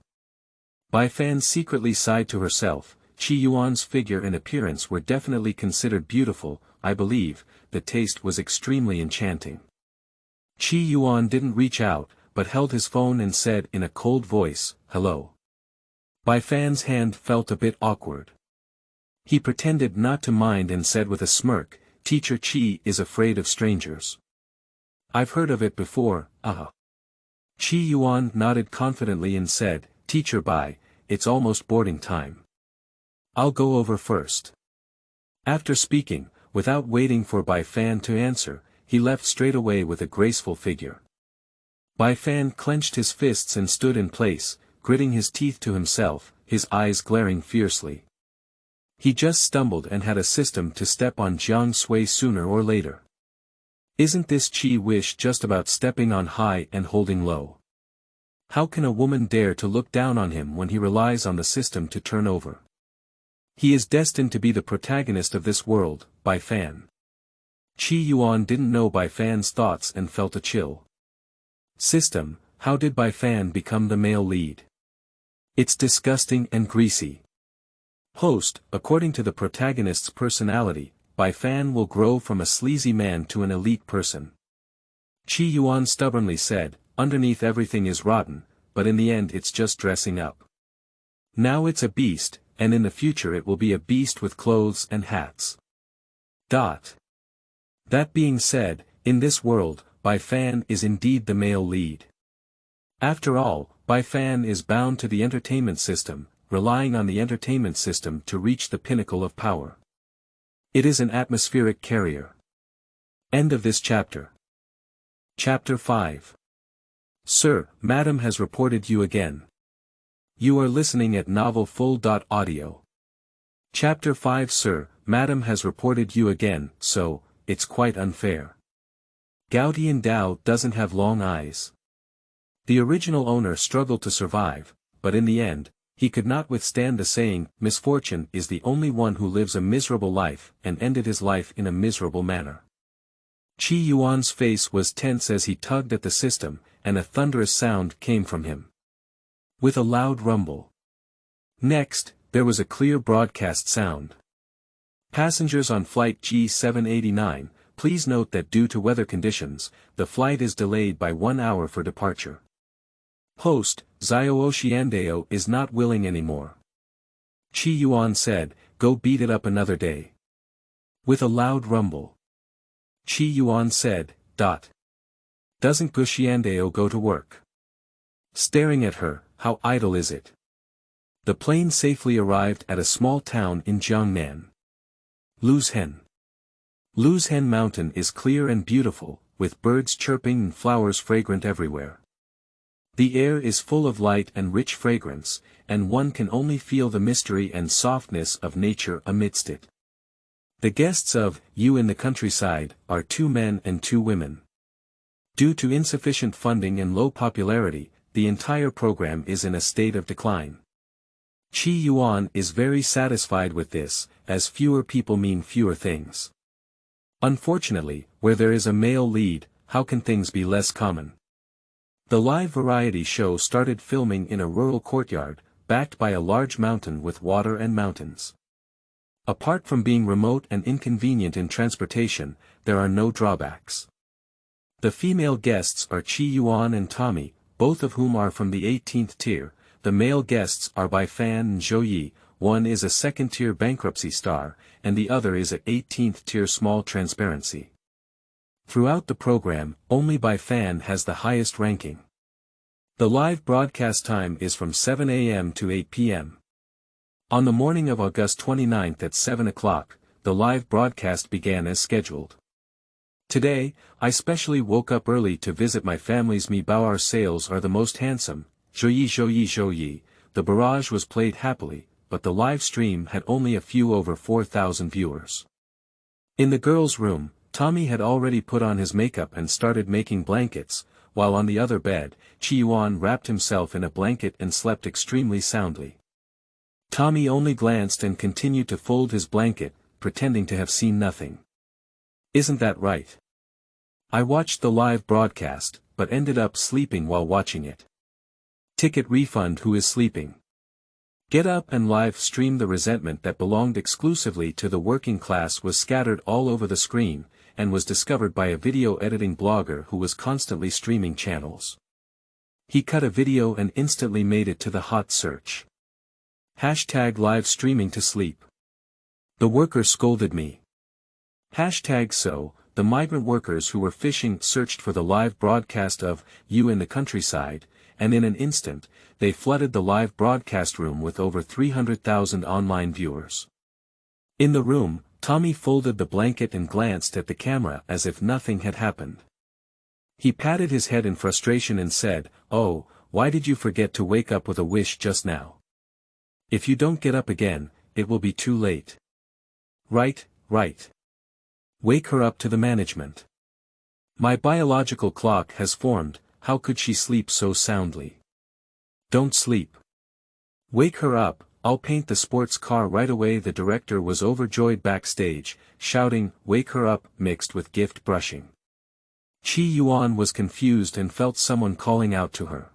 Speaker 1: Bai Fan secretly sighed to herself. Yuan's figure and appearance were definitely considered beautiful. I believe, the taste was extremely enchanting. Yuan didn't reach out, but held his phone and said in a cold voice, hello. Bai Fan's hand felt a bit awkward. He pretended not to mind and said with a smirk, Teacher Chi is afraid of strangers. I've heard of it before, Yuan nodded confidently and said, Teacher Bai, it's almost boarding time. I'll go over first. After speaking, without waiting for Bai Fan to answer, he left straight away with a graceful figure. Bai Fan clenched his fists and stood in place, gritting his teeth to himself, his eyes glaring fiercely. He just stumbled and had a system to step on Jiang Sui sooner or later. Isn't this Chi wish just about stepping on high and holding low? How can a woman dare to look down on him when he relies on the system to turn over? He is destined to be the protagonist of this world, Bai Fan. Yuan didn't know Bai Fan's thoughts and felt a chill. System, how did Bai Fan become the male lead? It's disgusting and greasy. Host, according to the protagonist's personality, Bai Fan will grow from a sleazy man to an elite person. Yuan stubbornly said, underneath everything is rotten, but in the end it's just dressing up. Now it's a beast, and in the future it will be a beast with clothes and hats. That being said, in this world, Bai Fan is indeed the male lead. After all, Bai Fan is bound to the entertainment system, relying on the entertainment system to reach the pinnacle of power. It is an atmospheric carrier. End of this chapter. Chapter 5. Sir, Madam has reported you again. You are listening at novelfull.audio. Chapter 5. Sir, Madam has reported you again, so, it's quite unfair. Gautian Dao doesn't have long eyes. The original owner struggled to survive, but in the end, he could not withstand the saying, misfortune is the only one who lives a miserable life, and ended his life in a miserable manner. Yuan's face was tense as he tugged at the system, and a thunderous sound came from him. With a loud rumble. Next, there was a clear broadcast sound. Passengers on flight G789, please note that due to weather conditions, the flight is delayed by 1 hour for departure. Host, Xiao Xiandao is not willing anymore. Yuan said, go beat it up another day. With a loud rumble. Yuan said, Doesn't Xiandao go to work? Staring at her, how idle is it? The plane safely arrived at a small town in Jiangnan. Luzhen. Luzhen Mountain is clear and beautiful, with birds chirping and flowers fragrant everywhere. The air is full of light and rich fragrance, and one can only feel the mystery and softness of nature amidst it. The guests of You in the Countryside are 2 men and 2 women. Due to insufficient funding and low popularity, the entire program is in a state of decline. Yuan is very satisfied with this, as fewer people mean fewer things. Unfortunately, where there is a male lead, how can things be less common? The live variety show started filming in a rural courtyard, backed by a large mountain with water and mountains. Apart from being remote and inconvenient in transportation, there are no drawbacks. The female guests are Yuan and Tommy, both of whom are from the 18th tier. The male guests are Bai Fan and Zhou Yi. One is a 2nd tier bankruptcy star, and the other is a 18th tier small transparency. Throughout the program, only Bai Fan has the highest ranking. The live broadcast time is from 7 a.m. to 8 p.m. On the morning of August 29th at 7 o'clock, the live broadcast began as scheduled. Today, I specially woke up early to visit my family's Mi Bao. Our sales are the most handsome. Zhou Yi. The barrage was played happily, but the live stream had only a few over 4,000 viewers. In the girls' room, Tommy had already put on his makeup and started making blankets, while on the other bed, Yuan wrapped himself in a blanket and slept extremely soundly. Tommy only glanced and continued to fold his blanket, pretending to have seen nothing. Isn't that right? I watched the live broadcast, but ended up sleeping while watching it. Ticket refund. Who is sleeping? Get up and live stream. The resentment that belonged exclusively to the working class was scattered all over the screen, and was discovered by a video editing blogger who was constantly streaming channels. He cut a video and instantly made it to the hot search. Hashtag live streaming to sleep. The worker scolded me. Hashtag so, the migrant workers who were fishing searched for the live broadcast of You in the Countryside, and in an instant, they flooded the live broadcast room with over 300,000 online viewers. In the room, Tommy folded the blanket and glanced at the camera as if nothing had happened. He patted his head in frustration and said, "Oh, why did you forget to wake up with a wish just now? If you don't get up again, it will be too late." Right. Wake her up to the management. My biological clock has formed, how could she sleep so soundly? Don't sleep. Wake her up, I'll paint the sports car right away. The director was overjoyed backstage, shouting, "Wake her up," mixed with gift brushing. Yuan was confused and felt someone calling out to her.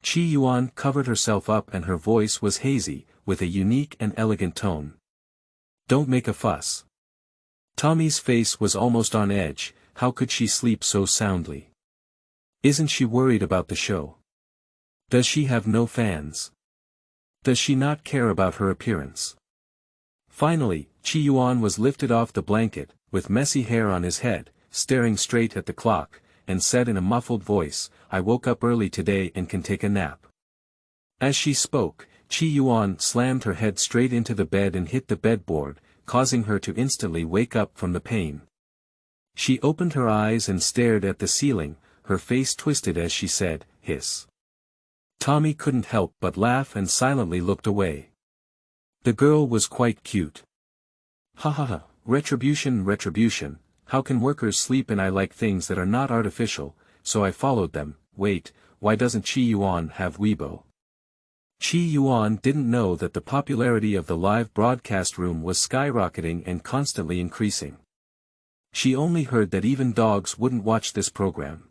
Speaker 1: Yuan covered herself up and her voice was hazy, with a unique and elegant tone. Don't make a fuss. Tommy's face was almost on edge. How could she sleep so soundly? Isn't she worried about the show? Does she have no fans? Does she not care about her appearance? Finally, Yuan was lifted off the blanket, with messy hair on his head, staring straight at the clock, and said in a muffled voice, "I woke up early today and can take a nap." As she spoke, Yuan slammed her head straight into the bed and hit the bedboard, causing her to instantly wake up from the pain. She opened her eyes and stared at the ceiling, her face twisted as she said, "Hiss." Tommy couldn't help but laugh and silently looked away. The girl was quite cute. "Ha ha ha, retribution, how can workers sleep? And I like things that are not artificial, so I followed them." Wait, why doesn't Yuan have Weibo? Yuan didn't know that the popularity of the live broadcast room was skyrocketing and constantly increasing. She only heard that even dogs wouldn't watch this program.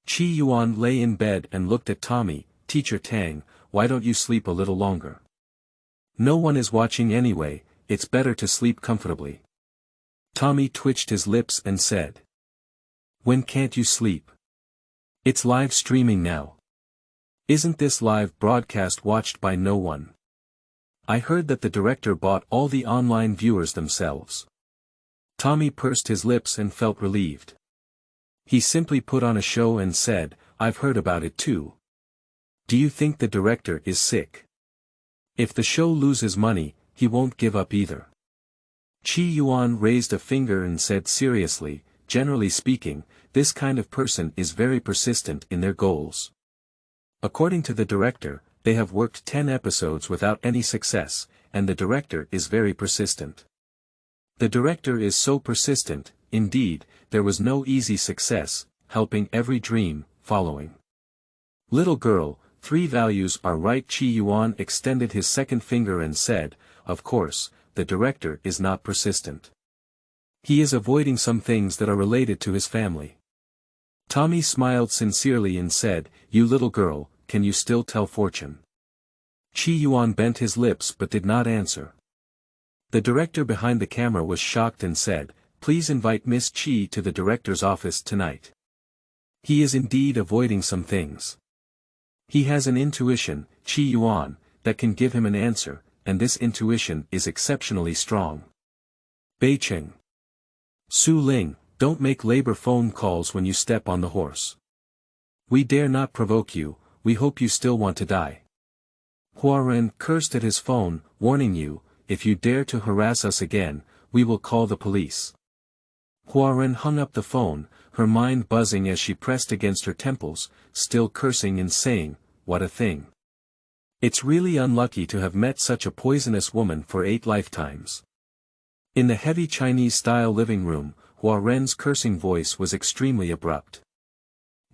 Speaker 1: Yuan lay in bed and looked at Tommy. "Teacher Tang, why don't you sleep a little longer? No one is watching anyway, it's better to sleep comfortably." Tommy twitched his lips and said, "When can't you sleep? It's live streaming now. Isn't this live broadcast watched by no one? I heard that the director bought all the online viewers themselves." Tommy pursed his lips and felt relieved. He simply put on a show and said, "I've heard about it too. Do you think the director is sick? If the show loses money, he won't give up either." Yuan raised a finger and said seriously, "Generally speaking, this kind of person is very persistent in their goals. According to the director, they have worked 10 episodes without any success, and the director is very persistent. The director is so persistent, indeed, there was no easy success, helping every dream, following. Little girl, 3 values are right." Yuan extended his second finger and said, "Of course, the director is not persistent. He is avoiding some things that are related to his family." Tommy smiled sincerely and said, "You little girl, can you still tell fortune?" Yuan bent his lips but did not answer. The director behind the camera was shocked and said, "Please invite Miss Chi to the director's office tonight. He is indeed avoiding some things. He has an intuition, Yuan, that can give him an answer, and this intuition is exceptionally strong." Beicheng. Su Ling, don't make labor phone calls when you step on the horse. We dare not provoke you, we hope you still want to die. Huaren cursed at his phone, warning you, if you dare to harass us again, we will call the police. Huaren hung up the phone, her mind buzzing as she pressed against her temples, still cursing and saying, "What a thing. It's really unlucky to have met such a poisonous woman for 8 lifetimes. In the heavy Chinese-style living room, Hua Ren's cursing voice was extremely abrupt.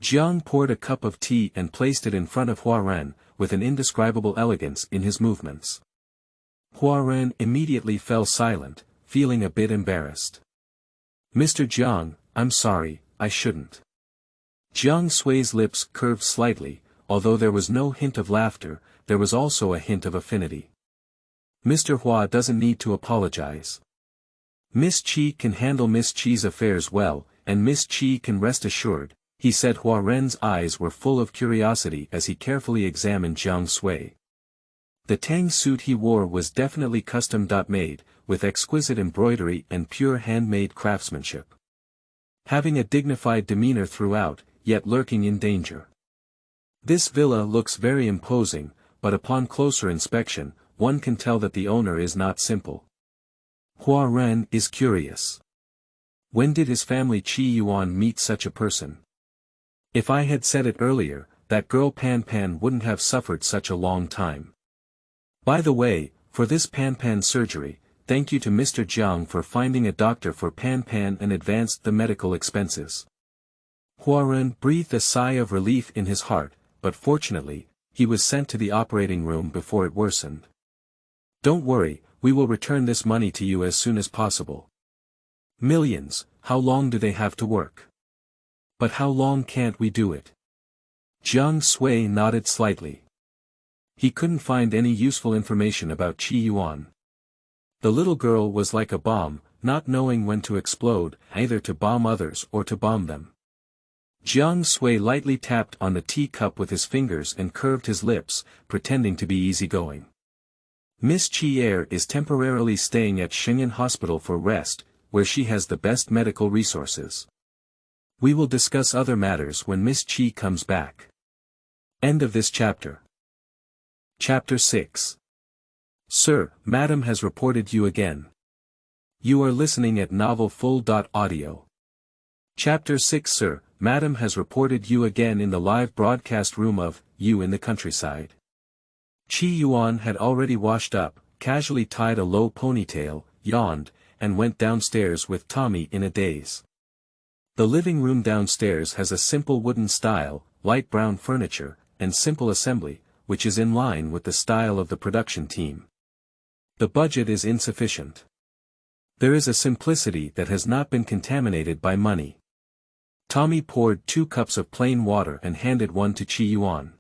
Speaker 1: Jiang poured a cup of tea and placed it in front of Hua Ren, with an indescribable elegance in his movements. Hua Ren immediately fell silent, feeling a bit embarrassed. "Mr. Jiang, I'm sorry, I shouldn't." Jiang Sui's lips curved slightly, although there was no hint of laughter, there was also a hint of affinity. "Mr. Hua doesn't need to apologize. Miss Qi can handle Miss Qi's affairs well, and Miss Qi can rest assured," he said. Hua Ren's eyes were full of curiosity as he carefully examined Jiang Sui. The tang suit he wore was definitely custom-made, with exquisite embroidery and pure handmade craftsmanship. Having a dignified demeanor throughout, yet lurking in danger. This villa looks very imposing, but upon closer inspection, one can tell that the owner is not simple. Hua Ren is curious. When did his family Qi Yuan meet such a person? If I had said it earlier, that girl Pan Pan wouldn't have suffered such a long time. By the way, for this Pan Pan surgery, thank you to Mr. Jiang for finding a doctor for Pan Pan and advanced the medical expenses. Hua Ren breathed a sigh of relief in his heart, but fortunately, he was sent to the operating room before it worsened. "Don't worry, we will return this money to you as soon as possible." "Millions, how long do they have to work?" "But how long can't we do it?" Jiang Sui nodded slightly. He couldn't find any useful information about Qi Yuan. The little girl was like a bomb, not knowing when to explode, either to bomb others or to bomb them. Jiang Sui lightly tapped on the teacup with his fingers and curved his lips, pretending to be easygoing. "Miss Qi Air is temporarily staying at Xingyan Hospital for rest, where she has the best medical resources. We will discuss other matters when Miss Qi comes back." End of this chapter. Chapter 6. Sir, Madam has reported you again. You are listening at novelfull.audio. Chapter 6. Sir, Madam has reported you again in the live broadcast room of You in the Countryside. Qi Yuan had already washed up, casually tied a low ponytail, yawned, and went downstairs with Tommy in a daze. The living room downstairs has a simple wooden style, light brown furniture, and simple assembly, which is in line with the style of the production team. The budget is insufficient. There is a simplicity that has not been contaminated by money. Tommy poured 2 cups of plain water and handed one to Qi Yuan.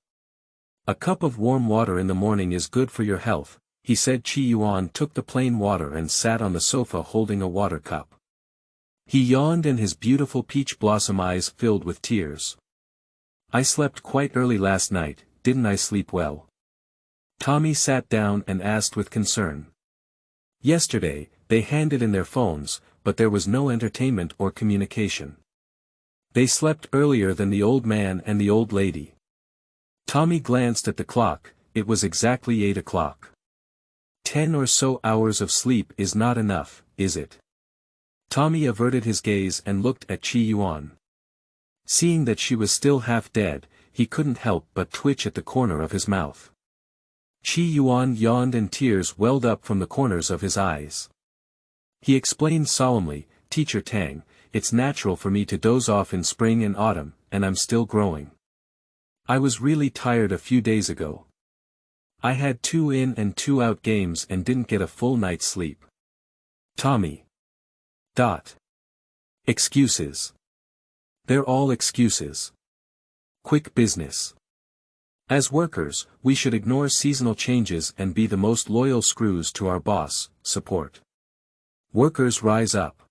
Speaker 1: "A cup of warm water in the morning is good for your health," he said. Qi Yuan took the plain water and sat on the sofa holding a water cup. He yawned and his beautiful peach blossom eyes filled with tears. "I slept quite early last night, didn't I sleep well?" Tommy sat down and asked with concern. "Yesterday, they handed in their phones, but there was no entertainment or communication. They slept earlier than the old man and the old lady." Tommy glanced at the clock, it was exactly 8 o'clock. 10 or so hours of sleep is not enough, is it? Tommy averted his gaze and looked at Qi Yuan. Seeing that she was still half dead, he couldn't help but twitch at the corner of his mouth. Qi Yuan yawned and tears welled up from the corners of his eyes. He explained solemnly, "Teacher Tang, it's natural for me to doze off in spring and autumn, and I'm still growing. I was really tired a few days ago. I had 2 in and 2 out games and didn't get a full night's sleep." Tommy. Excuses. They're all excuses. Quick business. As workers, we should ignore seasonal changes and be the most loyal screws to our boss. Support. Workers rise up.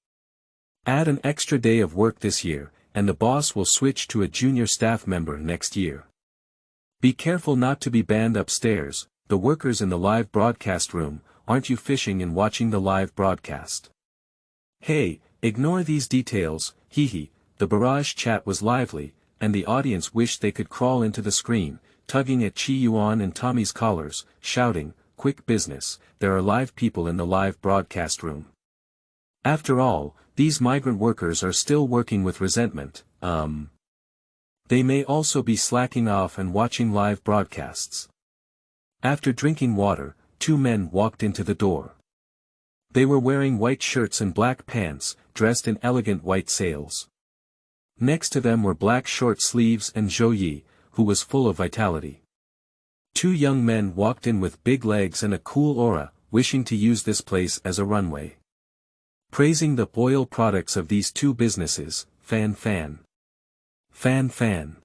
Speaker 1: Add an extra day of work this year, and the boss will switch to a junior staff member next year. Be careful not to be banned upstairs. The workers in the live broadcast room, aren't you fishing in watching the live broadcast? Hey, ignore these details, hee. The barrage chat was lively, and the audience wished they could crawl into the screen, tugging at Qi Yuan and Tommy's collars, shouting, "Quick business, there are live people in the live broadcast room." After all, these migrant workers are still working with resentment. They may also be slacking off and watching live broadcasts. After drinking water, 2 men walked into the door. They were wearing white shirts and black pants, dressed in elegant white sails. Next to them were black short sleeves and Zhou Yi, who was full of vitality. 2 young men walked in with big legs and a cool aura, wishing to use this place as a runway. Praising the oil products of these 2 businesses, fan fan. Fan fan.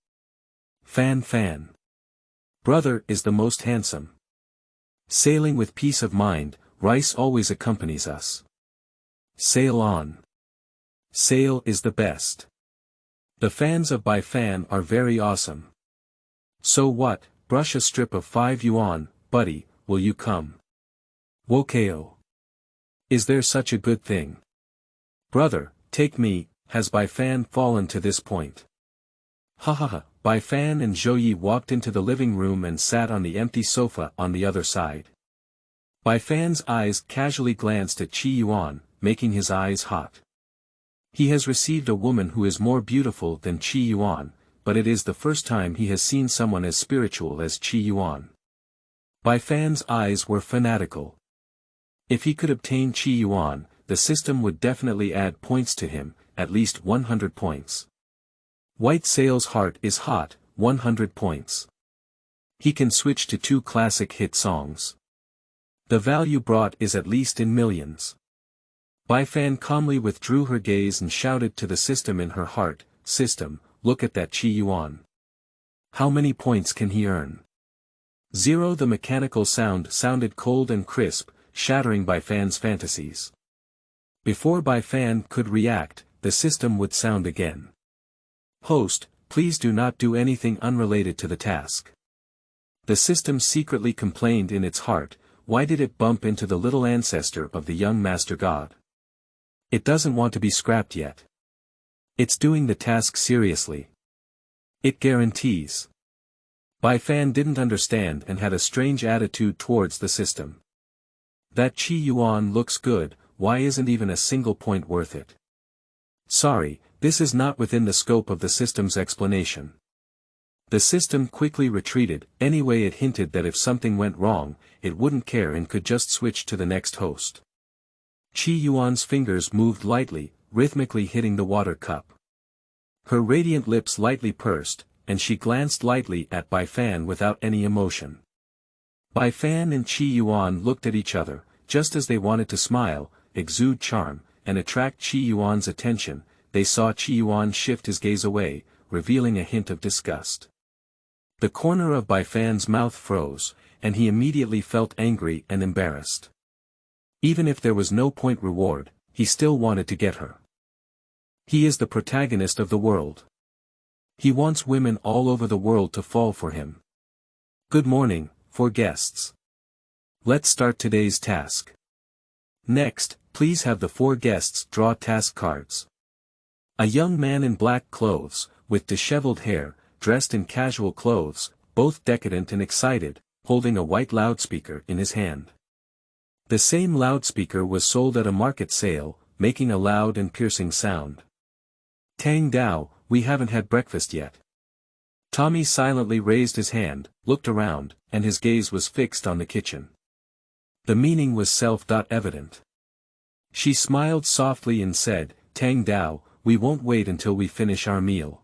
Speaker 1: Fan fan. Brother is the most handsome. Sailing with peace of mind, rice always accompanies us. Sail on. Sail is the best. The fans of Bai Fan are very awesome. So what, brush a strip of 5 yuan, buddy, will you come? Wokeo. Is there such a good thing? Brother, take me, has Bai Fan fallen to this point? Ha ha ha. Bai Fan and Zhou Yi walked into the living room and sat on the empty sofa on the other side. Bai Fan's eyes casually glanced at Qi Yuan, making his eyes hot. He has received a woman who is more beautiful than Qi Yuan, but it is the first time he has seen someone as spiritual as Qi Yuan. Bai Fan's eyes were fanatical. If he could obtain Qi Yuan, the system would definitely add points to him, at least 100 points. White Sail's heart is hot, 100 points. He can switch to 2 classic hit songs. The value brought is at least in millions. Bai Fan calmly withdrew her gaze and shouted to the system in her heart, "System, look at that Qi Yuan. How many points can he earn?" 0. The mechanical sound sounded cold and crisp, shattering Bai Fan's fantasies. Before Bai Fan could react, the system would sound again. "Host, please do not do anything unrelated to the task." The system secretly complained in its heart, why did it bump into the little ancestor of the young master god? It doesn't want to be scrapped yet. It's doing the task seriously. It guarantees. Bai Fan didn't understand and had a strange attitude towards the system. That Qi Yuan looks good, why isn't even a single point worth it? Sorry, this is not within the scope of the system's explanation. The system quickly retreated, anyway it hinted that if something went wrong, it wouldn't care and could just switch to the next host. Qi Yuan's fingers moved lightly, rhythmically hitting the water cup. Her radiant lips lightly pursed, and she glanced lightly at Bai Fan without any emotion. Bai Fan and Qi Yuan looked at each other, just as they wanted to smile, exude charm, and attract Qi Yuan's attention. They saw Qi Yuan shift his gaze away, revealing a hint of disgust. The corner of Bai Fan's mouth froze, and he immediately felt angry and embarrassed. Even if there was no point reward, he still wanted to get her. He is the protagonist of the world. He wants women all over the world to fall for him. Good morning, 4 guests. Let's start today's task. Next, please have the 4 guests draw task cards. A young man in black clothes, with disheveled hair, dressed in casual clothes, both decadent and excited, holding a white loudspeaker in his hand. The same loudspeaker was sold at a market sale, making a loud and piercing sound. Tang Dao, we haven't had breakfast yet. Tommy silently raised his hand, looked around, and his gaze was fixed on the kitchen. The meaning was self-evident. She smiled softly and said, Tang Dao, we won't wait until we finish our meal.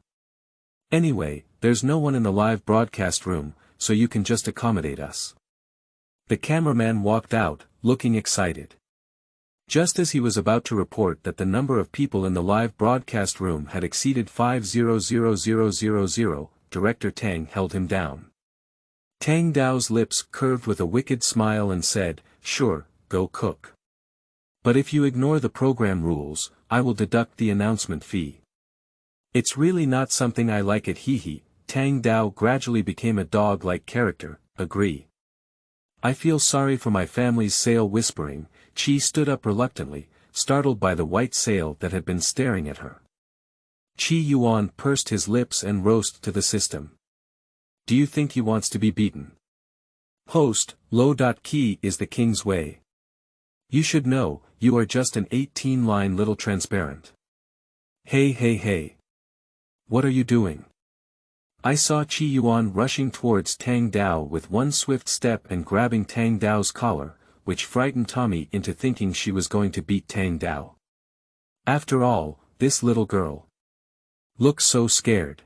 Speaker 1: Anyway, there's no one in the live broadcast room, so you can just accommodate us. The cameraman walked out, looking excited. Just as he was about to report that the number of people in the live broadcast room had exceeded 500,000, Director Tang held him down. Tang Dao's lips curved with a wicked smile and said, Sure, go cook. But if you ignore the program rules, I will deduct the announcement fee. It's really not something I like it hee. Tang Dao gradually became a dog-like character, agree. I feel sorry for my family's sail whispering. Qi stood up reluctantly, startled by the white sail that had been staring at her. Qi Yuan pursed his lips and roasted to the system. Do you think he wants to be beaten? Host, Lo.Ki is the king's way. You should know, you are just an 18-line little transparent. Hey. What are you doing? I saw Qi Yuan rushing towards Tang Dao with one swift step and grabbing Tang Dao's collar, which frightened Tommy into thinking she was going to beat Tang Dao. After all, this little girl looked so scared.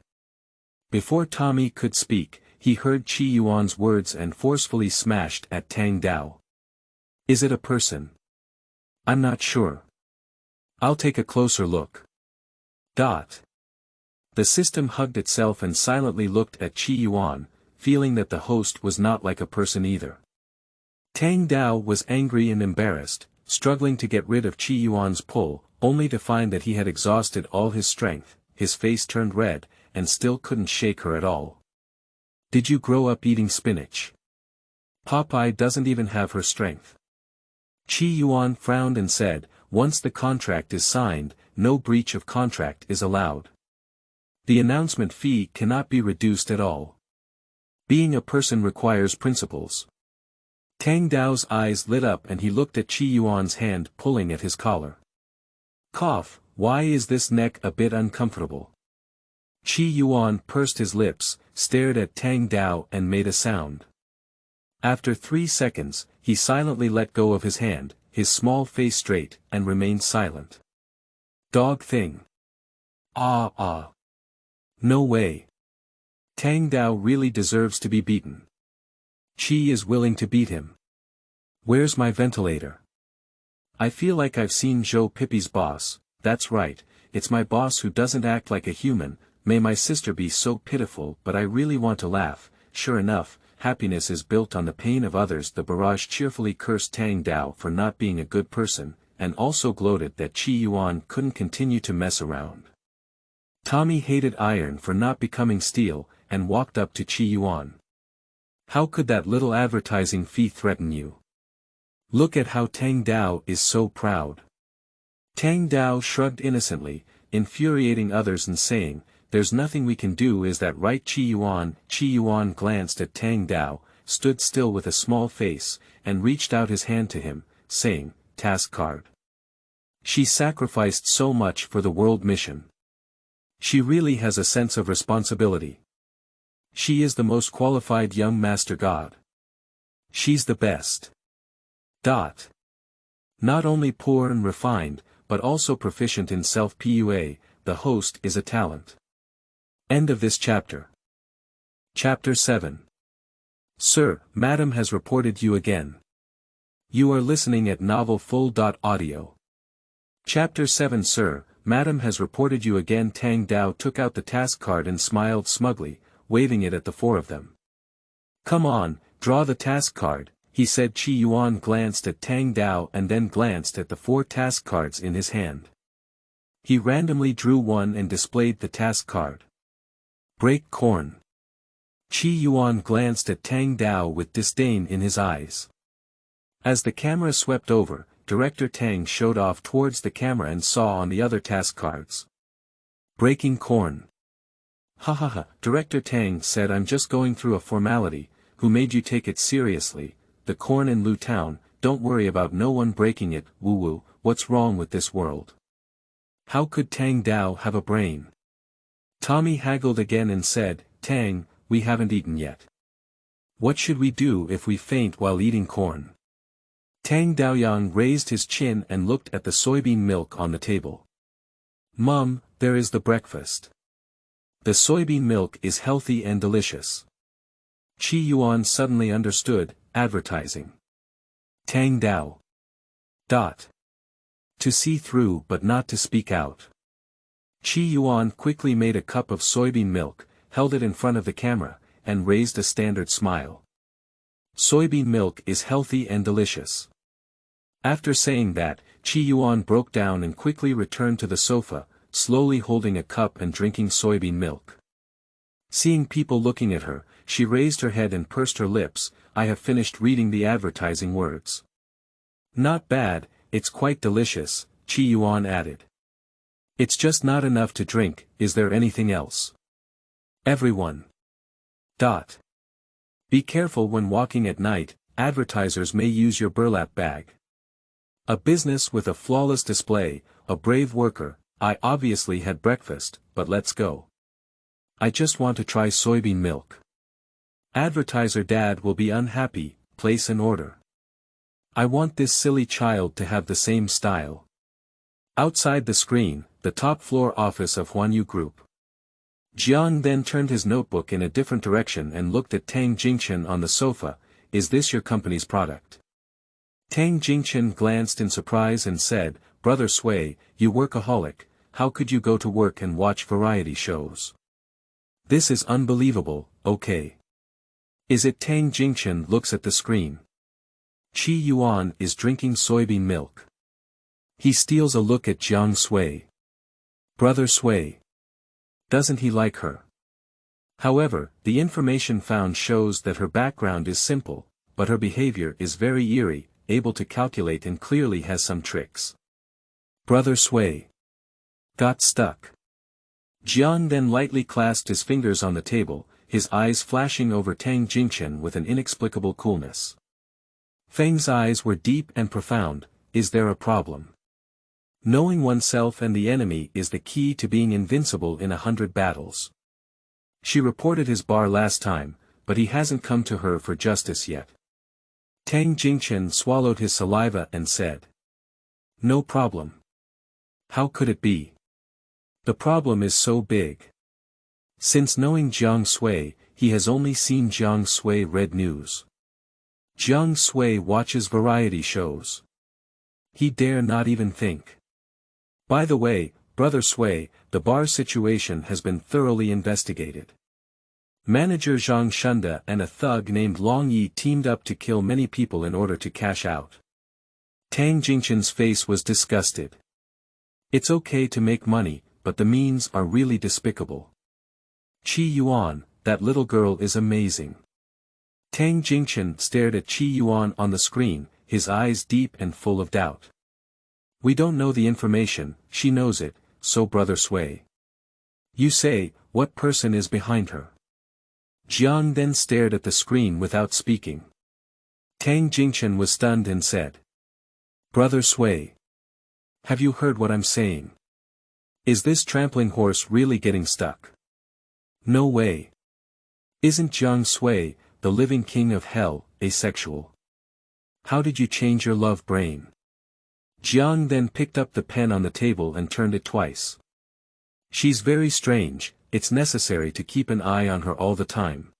Speaker 1: Before Tommy could speak, he heard Qi Yuan's words and forcefully smashed at Tang Dao. Is it a person? I'm not sure. I'll take a closer look. The system hugged itself and silently looked at Qi Yuan, feeling that the host was not like a person either. Tang Dao was angry and embarrassed, struggling to get rid of Qi Yuan's pull, only to find that he had exhausted all his strength. His face turned red, and still couldn't shake her at all. Did you grow up eating spinach? Popeye doesn't even have her strength. Qi Yuan frowned and said, once the contract is signed, no breach of contract is allowed. The announcement fee cannot be reduced at all. Being a person requires principles. Tang Dao's eyes lit up and he looked at Qi Yuan's hand pulling at his collar. Cough, why is this neck a bit uncomfortable? Qi Yuan pursed his lips, stared at Tang Dao and made a sound. After 3 seconds, he silently let go of his hand, his small face straight, and remained silent. Dog thing. Ah. No way. Tang Dao really deserves to be beaten. Qi is willing to beat him. Where's my ventilator? I feel like I've seen Joe Pippi's boss. That's right, it's my boss who doesn't act like a human. May my sister be so pitiful, but I really want to laugh. Sure enough, happiness is built on the pain of others. The barrage cheerfully cursed Tang Dao for not being a good person, and also gloated that Qi Yuan couldn't continue to mess around. Tommy hated iron for not becoming steel, and walked up to Qi Yuan. How could that little advertising fee threaten you? Look at how Tang Dao is so proud. Tang Dao shrugged innocently, infuriating others and saying, there's nothing we can do, is that right Qi Yuan? Qi Yuan glanced at Tang Dao, stood still with a small face, and reached out his hand to him, saying, task card. She sacrificed so much for the world mission. She really has a sense of responsibility. She is the most qualified young master god. She's the best. Not only poor and refined, but also proficient in self-PUA, the host is a talent. End of this chapter. Chapter 7. Sir, Madam has reported you again. You are listening at novelfull.audio. Chapter 7. Sir, Madam has reported you again. Tang Dao took out the task card and smiled smugly, waving it at the 4 of them. Come on, draw the task card, he said. Qi Yuan glanced at Tang Dao and then glanced at the 4 task cards in his hand. He randomly drew one and displayed the task card. Break corn. Qi Yuan glanced at Tang Dao with disdain in his eyes. As the camera swept over, Director Tang showed off towards the camera and saw on the other task cards. Breaking corn. Ha. Director Tang said, I'm just going through a formality. Who made you take it seriously? The corn in Lu Town. Don't worry about no one breaking it. Woo, what's wrong with this world? How could Tang Dao have a brain? Tommy haggled again and said, Tang, we haven't eaten yet. What should we do if we faint while eating corn? Tang Daoyang raised his chin and looked at the soybean milk on the table. Mum, there is the breakfast. The soybean milk is healthy and delicious. Qi Yuan suddenly understood, advertising. Tang Dao. To see through but not to speak out. Qi Yuan quickly made a cup of soybean milk, held it in front of the camera, and raised a standard smile. Soybean milk is healthy and delicious. After saying that, Qi Yuan broke down and quickly returned to the sofa, slowly holding a cup and drinking soybean milk. Seeing people looking at her, she raised her head and pursed her lips. I have finished reading the advertising words. Not bad, it's quite delicious, Qi Yuan added. It's just not enough to drink. Is there anything else? Everyone. Be careful when walking at night, advertisers may use your burlap bag. A business with a flawless display, a brave worker. I obviously had breakfast, but let's go. I just want to try soybean milk. Advertiser dad will be unhappy, place an order. I want this silly child to have the same style. Outside the screen, the top floor office of Huanyu Group. Jiang then turned his notebook in a different direction and looked at Tang Jingchen on the sofa. Is this your company's product? Tang Jingchen glanced in surprise and said, Brother Sui, you workaholic, how could you go to work and watch variety shows? This is unbelievable, okay. Is it? Tang Jingchen looks at the screen. Qi Yuan is drinking soybean milk. He steals a look at Jiang Sui. Brother Sui. Doesn't he like her? However, the information found shows that her background is simple, but her behavior is very eerie, able to calculate and clearly has some tricks. Brother Sui. Got stuck. Jiang then lightly clasped his fingers on the table, his eyes flashing over Tang Jingchen with an inexplicable coolness. Feng's eyes were deep and profound. Is there a problem? Knowing oneself and the enemy is the key to being invincible in 100 battles. She reported his bar last time, but he hasn't come to her for justice yet. Tang Jingchen swallowed his saliva and said. No problem. How could it be? The problem is so big. Since knowing Jiang Sui, he has only seen Jiang Sui read news. Jiang Sui watches variety shows. He dare not even think. By the way, Brother Sui, the bar situation has been thoroughly investigated. Manager Zhang Shunda and a thug named Long Yi teamed up to kill many people in order to cash out. Tang Jingchen's face was disgusted. It's okay to make money, but the means are really despicable. Qi Yuan, that little girl is amazing. Tang Jingchen stared at Qi Yuan on the screen, his eyes deep and full of doubt. We don't know the information, she knows it, so Brother Sui. You say, what person is behind her? Jiang then stared at the screen without speaking. Tang Jingchen was stunned and said. Brother Sui. Have you heard what I'm saying? Is this trampling horse really getting stuck? No way. Isn't Jiang Sui, the living king of hell, asexual? How did you change your love brain? Jiang then picked up the pen on the table and turned it twice. She's very strange, it's necessary to keep an eye on her all the time.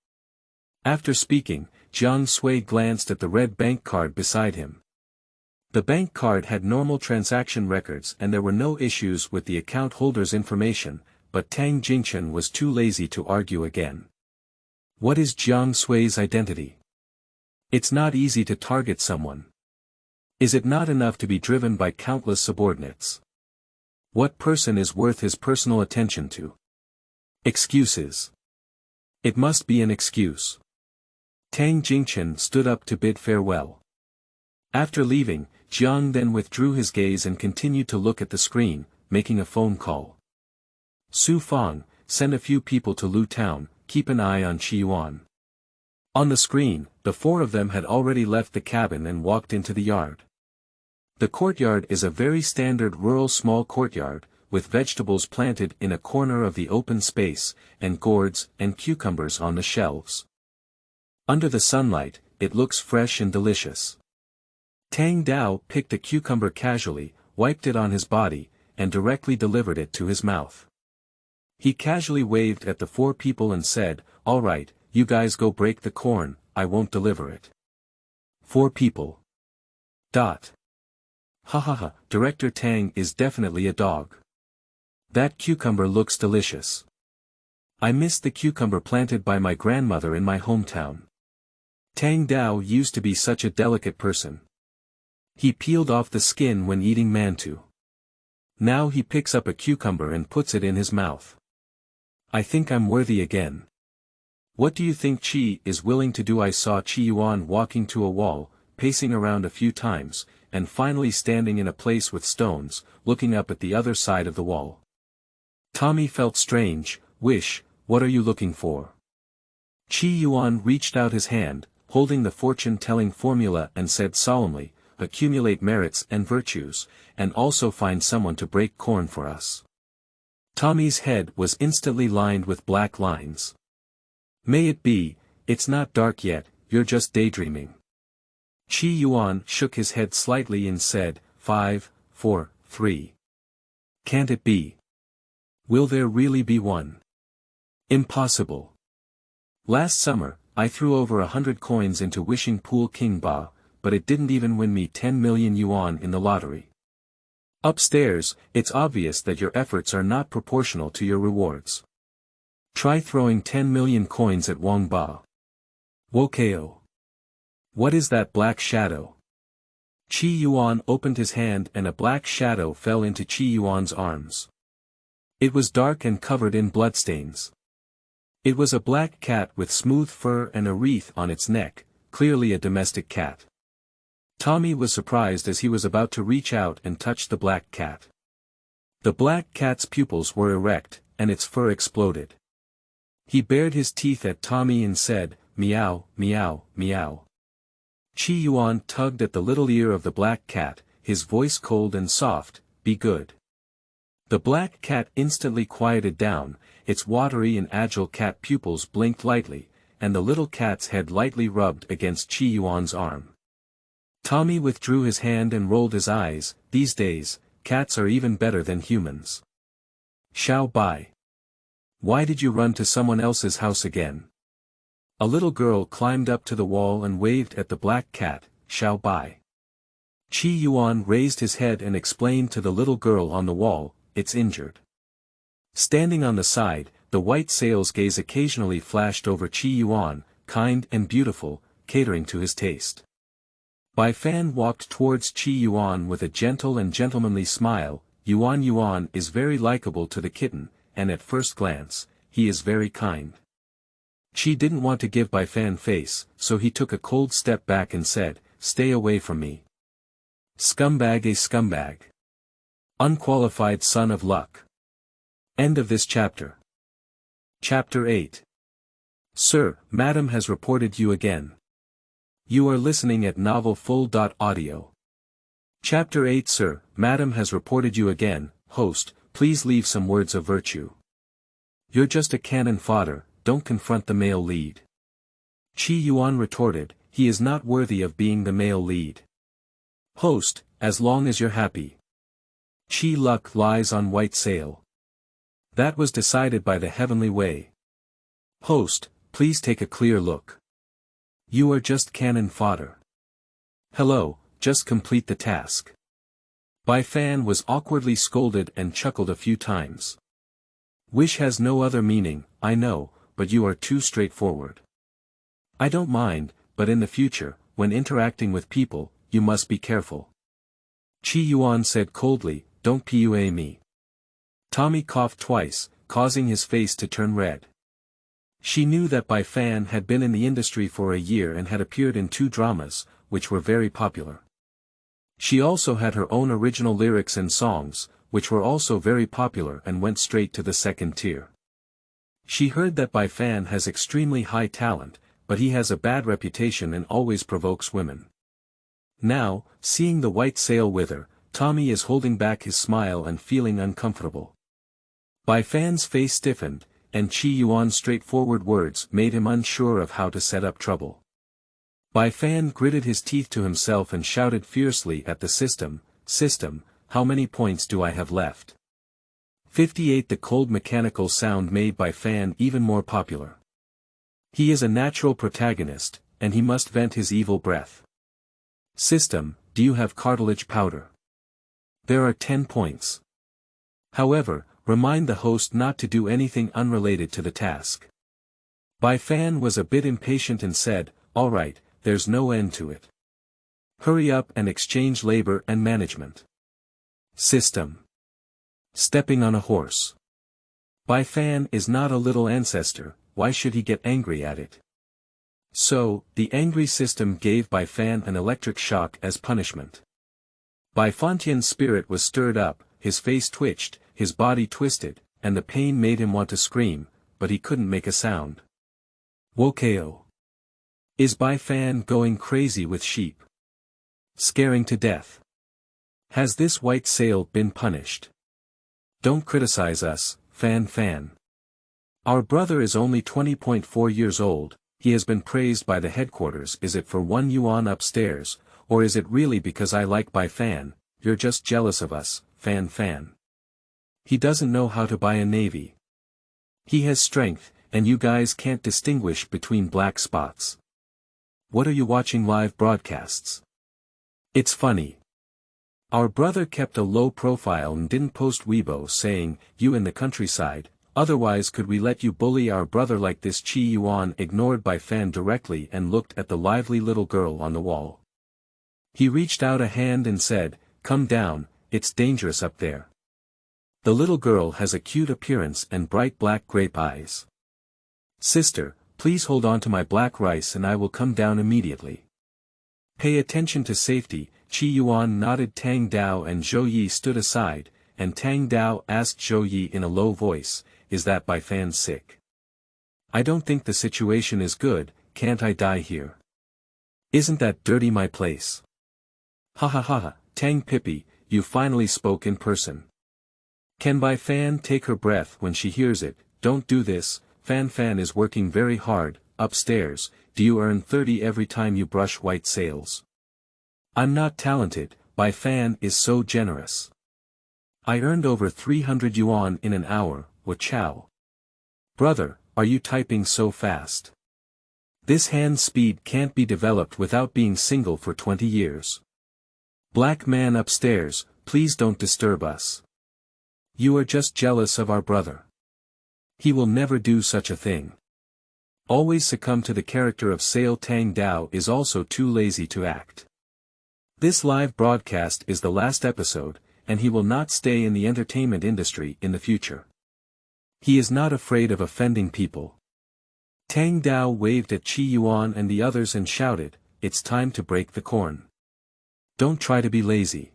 Speaker 1: After speaking, Jiang Sui glanced at the red bank card beside him. The bank card had normal transaction records and there were no issues with the account holder's information, but Tang Jingchen was too lazy to argue again. What is Jiang Sui's identity? It's not easy to target someone. Is it not enough to be driven by countless subordinates? What person is worth his personal attention to? Excuses. It must be an excuse. Tang Jingchen stood up to bid farewell. After leaving, Jiang then withdrew his gaze and continued to look at the screen, making a phone call. Su Fang, send a few people to Lu Town, keep an eye on Qi Yuan. On the screen, the four of them had already left the cabin and walked into the yard. The courtyard is a very standard rural small courtyard, with vegetables planted in a corner of the open space, and gourds and cucumbers on the shelves. Under the sunlight, it looks fresh and delicious. Tang Dao picked a cucumber casually, wiped it on his body, and directly delivered it to his mouth. He casually waved at the four people and said, all right, you guys go break the corn, I won't deliver it. 4 people. Ha, Director Tang is definitely a dog. That cucumber looks delicious. I miss the cucumber planted by my grandmother in my hometown. Tang Dao used to be such a delicate person. He peeled off the skin when eating mantu. Now he picks up a cucumber and puts it in his mouth. I think I'm worthy again. What do you think Qi is willing to do? I saw Qi Yuan walking to a wall, pacing around a few times, and finally standing in a place with stones, looking up at the other side of the wall. Tommy felt strange. Wish, what are you looking for? Qi Yuan reached out his hand, holding the fortune-telling formula and said solemnly, accumulate merits and virtues, and also find someone to break corn for us. Tommy's head was instantly lined with black lines. May it be, it's not dark yet, you're just daydreaming. Yuan shook his head slightly and said, 5, 4, 3. Can't it be? Will there really be one? Impossible. Last summer, I threw over 100 coins into Wishing Pool King Ba, but it didn't even win me 10 million yuan in the lottery. Upstairs, it's obvious that your efforts are not proportional to your rewards. Try throwing 10 million coins at Wang Ba. Wokao. What is that black shadow? Yuan opened his hand and a black shadow fell into Yuan's arms. It was dark and covered in bloodstains. It was a black cat with smooth fur and a wreath on its neck, clearly a domestic cat. Tommy was surprised as he was about to reach out and touch the black cat. The black cat's pupils were erect, and its fur exploded. He bared his teeth at Tommy and said, meow, meow, meow. Yuan tugged at the little ear of the black cat, his voice cold and soft, be good. The black cat instantly quieted down, its watery and agile cat pupils blinked lightly, and the little cat's head lightly rubbed against Yuan's arm. Tommy withdrew his hand and rolled his eyes. These days, cats are even better than humans. Xiao Bai. Why did you run to someone else's house again? A little girl climbed up to the wall and waved at the black cat, Xiao Bai. Yuan raised his head and explained to the little girl on the wall, it's injured. Standing on the side, the white sail's gaze occasionally flashed over Yuan, kind and beautiful, catering to his taste. Bai Fan walked towards Yuan with a gentle and gentlemanly smile. Yuan is very likable to the kitten, and at first glance, he is very kind. Chi didn't want to give Bai Fan face, so he took a cold step back and said, stay away from me. Scumbag a scumbag. Unqualified son of luck. End of this chapter. Chapter 8. Sir, Madam has reported you again. You are listening at novelfull.audio. Chapter 8. Sir, Madam has reported you again. Host, please leave some words of virtue. You're just a cannon fodder, don't confront the male lead. Yuan retorted, he is not worthy of being the male lead. Host, as long as you're happy. Luck lies on white sail. That was decided by the heavenly way. Host, please take a clear look. You are just cannon fodder. Hello, just complete the task. Bai Fan was awkwardly scolded and chuckled a few times. Wish has no other meaning, I know, but you are too straightforward. I don't mind, but in the future, when interacting with people, you must be careful. Yuan said coldly, don't pua me. Tommy coughed twice, causing his face to turn red. She knew that Bai Fan had been in the industry for a year and had appeared in 2 dramas, which were very popular. She also had her own original lyrics and songs, which were also very popular and went straight to the second tier. She heard that Bai Fan has extremely high talent, but he has a bad reputation and always provokes women. Now, seeing the white sail wither, Tommy is holding back his smile and feeling uncomfortable. Bai Fan's face stiffened, and Yuan's straightforward words made him unsure of how to set up trouble. Bai Fan gritted his teeth to himself and shouted fiercely at the system, how many points do I have left? 58. The cold mechanical sound made Bai Fan even more popular. He is a natural protagonist, and he must vent his evil breath. System, do you have cartilage powder? There are 10 points. However, remind the host not to do anything unrelated to the task. Bai Fan was a bit impatient and said, all right, there's no end to it. Hurry up and exchange labor and management. System. Stepping on a horse. Bai Fan is not a little ancestor, why should he get angry at it? So, the angry system gave Bai Fan an electric shock as punishment. Bai Fantian's spirit was stirred up, his face twitched, his body twisted, and the pain made him want to scream, but he couldn't make a sound. Wokao. Is Bai Fan going crazy with sheep? Scaring to death. Has this white sail been punished? Don't criticize us, Fan. Our brother is only 20.4 years old, he has been praised by the headquarters. Is it for 1 yuan upstairs, or is it really because I like by Fan? You're just jealous of us, Fan. He doesn't know how to buy a navy. He has strength, and you guys can't distinguish between black spots. What are you watching live broadcasts? It's funny. Our brother kept a low profile and didn't post Weibo saying, you in the countryside, otherwise could we let you bully our brother like this? Yuan ignored by Fan directly and looked at the lively little girl on the wall. He reached out a hand and said, come down, it's dangerous up there. The little girl has a cute appearance and bright black grape eyes. Sister, please hold on to my black rice and I will come down immediately. Pay attention to safety. Yuan nodded. Tang Dao and Zhou Yi stood aside, and Tang Dao asked Zhou Yi in a low voice, is that by Fan sick? I don't think the situation is good, can't I die here? Isn't that dirty my place? Ha, Tang Pippy, you finally spoke in person. Can Bai Fan take her breath when she hears it? Don't do this, Fan is working very hard, upstairs, do you earn 30 every time you brush white sails? I'm not talented, Bai Fan is so generous. I earned over 300 yuan in an hour, Wa Chow. Brother, are you typing so fast? This hand speed can't be developed without being single for 20 years. Black man upstairs, please don't disturb us. You are just jealous of our brother. He will never do such a thing. Always succumb to the character of Sale. Tang Dao is also too lazy to act. This live broadcast is the last episode, and he will not stay in the entertainment industry in the future. He is not afraid of offending people. Tang Dao waved at Yuan and the others and shouted, it's time to break the corn. Don't try to be lazy.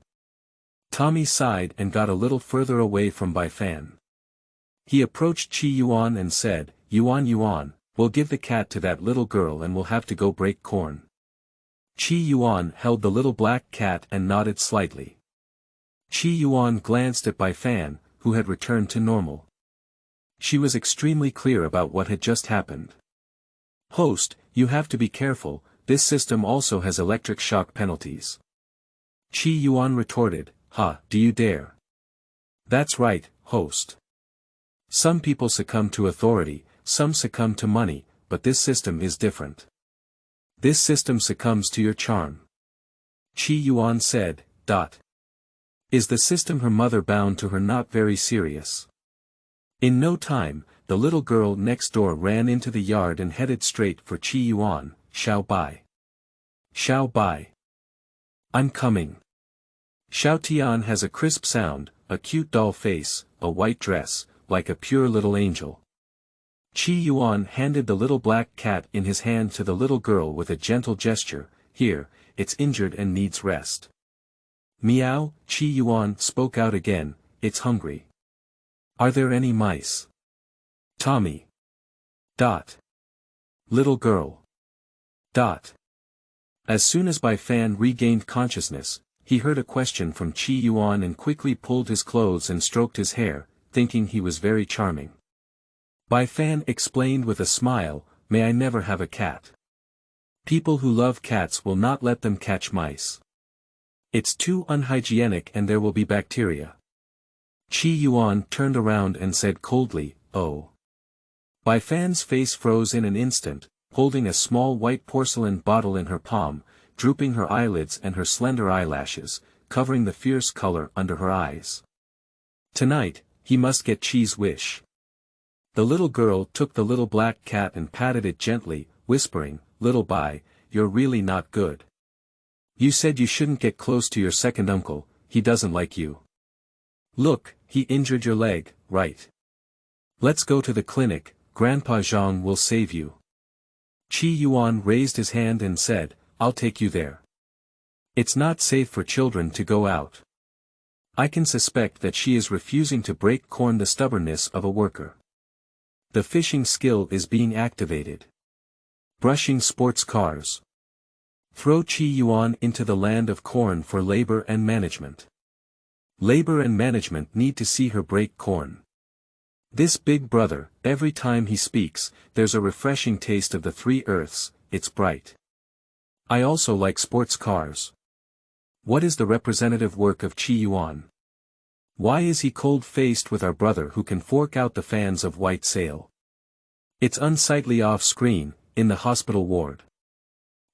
Speaker 1: Tommy sighed and got a little further away from Bai Fan. He approached Yuan and said, Yuan, we'll give the cat to that little girl and we'll have to go break corn. Yuan held the little black cat and nodded slightly. Yuan glanced at Bai Fan, who had returned to normal. She was extremely clear about what had just happened. Host, you have to be careful, this system also has electric shock penalties. Yuan retorted, do you dare? That's right, host. Some people succumb to authority, some succumb to money, but this system is different. This system succumbs to your charm. Yuan said, Is the system her mother bound to her? Not very serious. In no time, the little girl next door ran into the yard and headed straight for Yuan. Xiao Bai. I'm coming. Xiao Tian has a crisp sound, a cute doll face, a white dress, like a pure little angel. Yuan handed the little black cat in his hand to the little girl with a gentle gesture, here, it's injured and needs rest. Meow, Yuan spoke out again, it's hungry. Are there any mice? Tommy. Little girl. As soon as Bai Fan regained consciousness, he heard a question from Yuan and quickly pulled his clothes and stroked his hair, thinking he was very charming. Bai Fan explained with a smile, may I never have a cat. People who love cats will not let them catch mice. It's too unhygienic and there will be bacteria. Yuan turned around and said coldly, oh. Bai Fan's face froze in an instant, holding a small white porcelain bottle in her palm, drooping her eyelids and her slender eyelashes, covering the fierce color under her eyes. Tonight, he must get Chi's wish. The little girl took the little black cat and patted it gently, whispering, little Bai, you're really not good. You said you shouldn't get close to your second uncle, he doesn't like you. Look, he injured your leg, right? Let's go to the clinic, Grandpa Zhang will save you. Yuan raised his hand and said, I'll take you there. It's not safe for children to go out. I can suspect that she is refusing to break corn. The stubbornness of a worker. The fishing skill is being activated. Brushing sports cars. Throw Yuan into the land of corn for labor and management. Labor and management need to see her break corn. This big brother, every time he speaks, there's a refreshing taste of the three earths, it's bright. I also like sports cars. What is the representative work of Yuan? Why is he cold-faced with our brother who can fork out the fans of white sail? It's unsightly off-screen, in the hospital ward.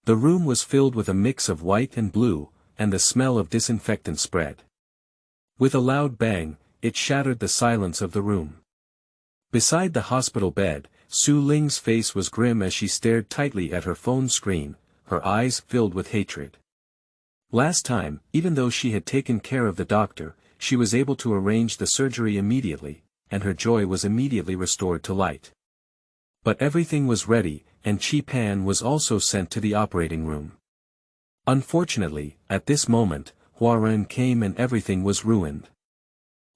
Speaker 1: The room was filled with a mix of white and blue, and the smell of disinfectant spread. With a loud bang, it shattered the silence of the room. Beside the hospital bed, Su Ling's face was grim as she stared tightly at her phone screen, her eyes filled with hatred. Last time, even though she had taken care of the doctor, she was able to arrange the surgery immediately, and her joy was immediately restored to light. But everything was ready, and Chi Pan was also sent to the operating room. Unfortunately, at this moment, Huaren came and everything was ruined.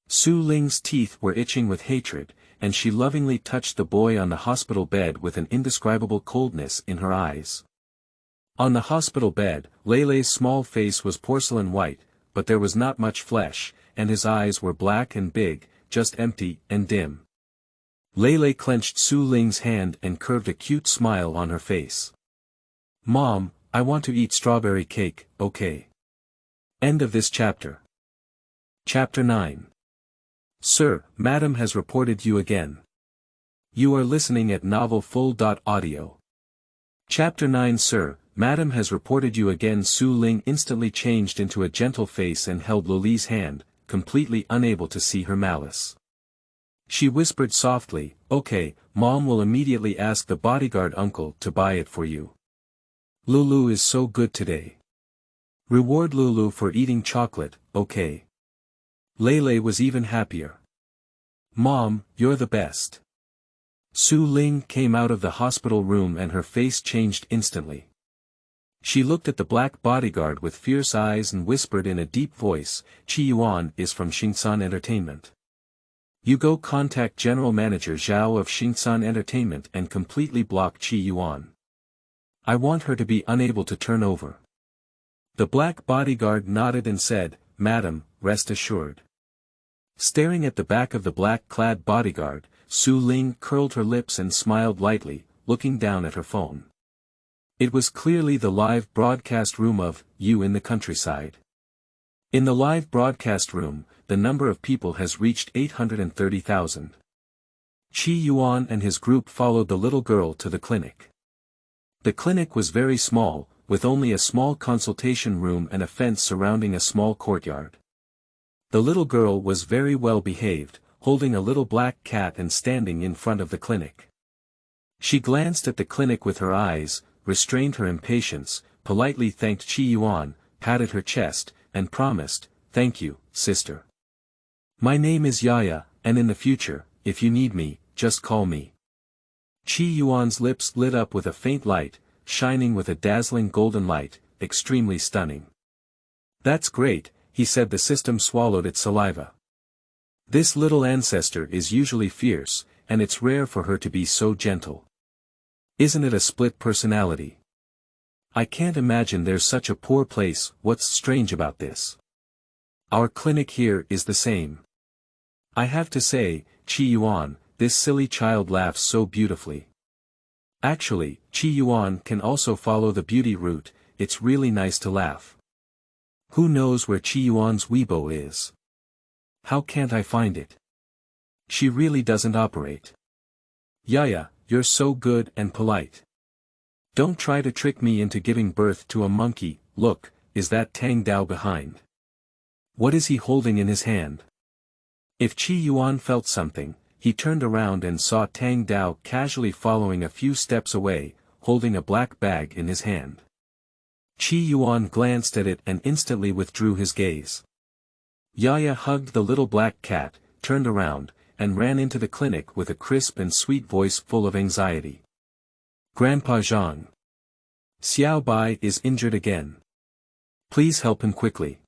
Speaker 1: Su Ling's teeth were itching with hatred, and she lovingly touched the boy on the hospital bed with an indescribable coldness in her eyes. On the hospital bed, Leilei's small face was porcelain white, but there was not much flesh, and his eyes were black and big, just empty and dim. Leilei clenched Su Ling's hand and curved a cute smile on her face. "Mom, I want to eat strawberry cake, okay?" End of this chapter. Chapter 9. Sir, Madam has reported you again. You are listening at novelfull.audio. Chapter 9. Sir, Madam has reported you again. Su Ling instantly changed into a gentle face and held Luli's hand, completely unable to see her malice. She whispered softly, "Okay, Mom will immediately ask the bodyguard uncle to buy it for you. Lulu is so good today. Reward Lulu for eating chocolate, okay?" Leilei was even happier. "Mom, you're the best." Su Ling came out of the hospital room and her face changed instantly. She looked at the black bodyguard with fierce eyes and whispered in a deep voice, "Yuan is from Xingsan Entertainment. You go contact General Manager Zhao of Xingsan Entertainment and completely block Yuan. I want her to be unable to turn over." The black bodyguard nodded and said, "Madam, rest assured." Staring at the back of the black-clad bodyguard, Su Ling curled her lips and smiled lightly, looking down at her phone. It was clearly the live broadcast room of You in the Countryside. In the live broadcast room, the number of people has reached 830,000. Yuan and his group followed the little girl to the clinic. The clinic was very small, with only a small consultation room and a fence surrounding a small courtyard. The little girl was very well behaved, holding a little black cat and standing in front of the clinic. She glanced at the clinic with her eyes, restrained her impatience, politely thanked Yuan, patted her chest, and promised, "Thank you, sister. My name is Yaya, and in the future, if you need me, just call me." Yuan's lips lit up with a faint light, shining with a dazzling golden light, extremely stunning. "That's great," he said. The system swallowed its saliva. "This little ancestor is usually fierce, and it's rare for her to be so gentle. Isn't it a split personality? I can't imagine there's such a poor place. What's strange about this? Our clinic here is the same. I have to say, Yuan, this silly child laughs so beautifully. Actually, Yuan can also follow the beauty route. It's really nice to laugh. Who knows where Yuan's Weibo is? How can't I find it? She really doesn't operate. Yaya, you're so good and polite. Don't try to trick me into giving birth to a monkey. Look, is that Tang Dao behind? What is he holding in his hand?" If Yuan felt something, he turned around and saw Tang Dao casually following a few steps away, holding a black bag in his hand. Yuan glanced at it and instantly withdrew his gaze. Yaya hugged the little black cat, turned around, and ran into the clinic with a crisp and sweet voice full of anxiety. "Grandpa Zhang. Xiao Bai is injured again. Please help him quickly."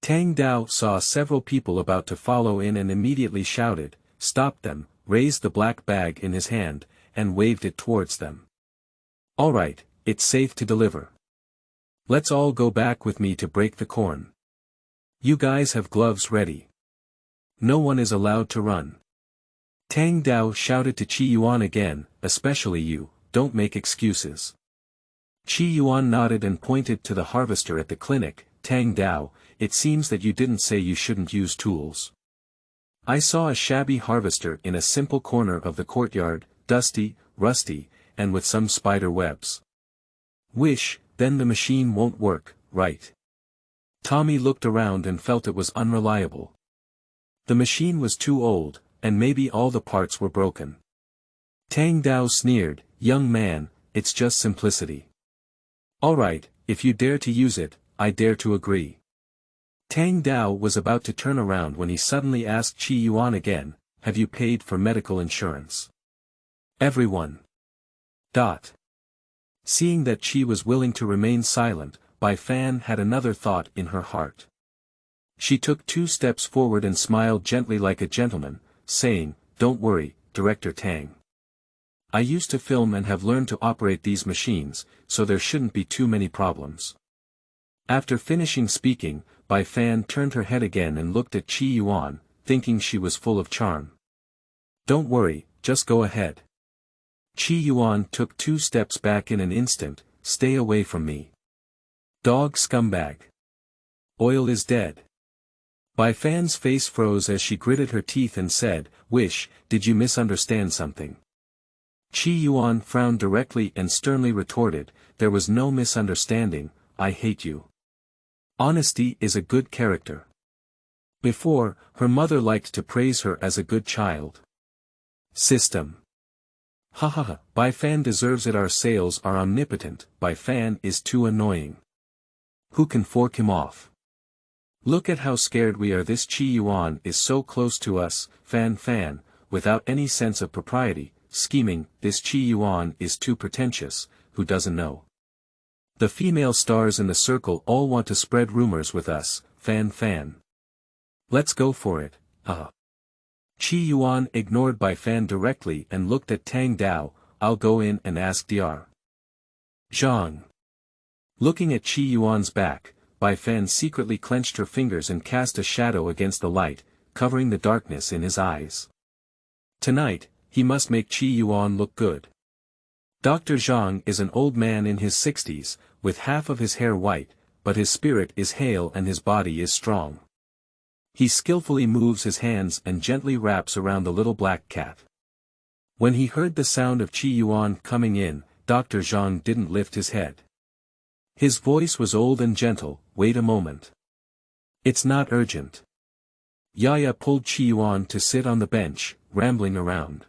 Speaker 1: Tang Dao saw several people about to follow in and immediately shouted, stopped them, raised the black bag in his hand, and waved it towards them. "All right, it's safe to deliver. Let's all go back with me to break the corn. You guys have gloves ready. No one is allowed to run." Tang Dao shouted to Qi Yuan again, especially you, don't make excuses. Qi Yuan nodded and pointed to the harvester at the clinic. Tang Dao, it seems that you didn't say you shouldn't use tools. I saw a shabby harvester in a simple corner of the courtyard, dusty, rusty, and with some spider webs. Then the machine won't work, right? Tommy looked around and felt it was unreliable. The machine was too old, and maybe all the parts were broken. Tang Dao sneered, young man, it's just simplicity. Alright, if you dare to use it, I dare to agree. Tang Dao was about to turn around when he suddenly asked Qi Yuan again, have you paid for medical insurance? Everyone. Seeing that Qi was willing to remain silent, Bai Fan had another thought in her heart. She took 2 steps forward and smiled gently like a gentleman, saying, don't worry, Director Tang. I used to film and have learned to operate these machines, so there shouldn't be too many problems. After finishing speaking, Bai Fan turned her head again and looked at Qi Yuan, thinking she was full of charm. Don't worry, just go ahead. Qi Yuan took 2 steps back in an instant, stay away from me. Dog scumbag. Oil is dead. Bai Fan's face froze as she gritted her teeth and said, did you misunderstand something? Qi Yuan frowned directly and sternly retorted, there was no misunderstanding, I hate you. Honesty is a good character. Before, her mother liked to praise her as a good child. System. Bai Fan deserves it, our sales are omnipotent, Bai Fan is too annoying. Who can fork him off? Look at how scared we are, this Qi Yuan is so close to us, Fan, without any sense of propriety, scheming, this Qi Yuan is too pretentious, who doesn't know? The female stars in the circle all want to spread rumors with us, Fan. Let's go for it, Qi Yuan ignored Bai Fan directly and looked at Tang Dao, I'll go in and ask Dr. Zhang. Looking at Qi Yuan's back, Bai Fan secretly clenched her fingers and cast a shadow against the light, covering the darkness in his eyes. Tonight, he must make Qi Yuan look good. Dr. Zhang is an old man in his 60s, with half of his hair white, but his spirit is hale and his body is strong. He skillfully moves his hands and gently wraps around the little black cat. When he heard the sound of Qi Yuan coming in, Dr. Zhang didn't lift his head. His voice was old and gentle, wait a moment. It's not urgent. Yaya pulled Qi Yuan to sit on the bench, rambling around.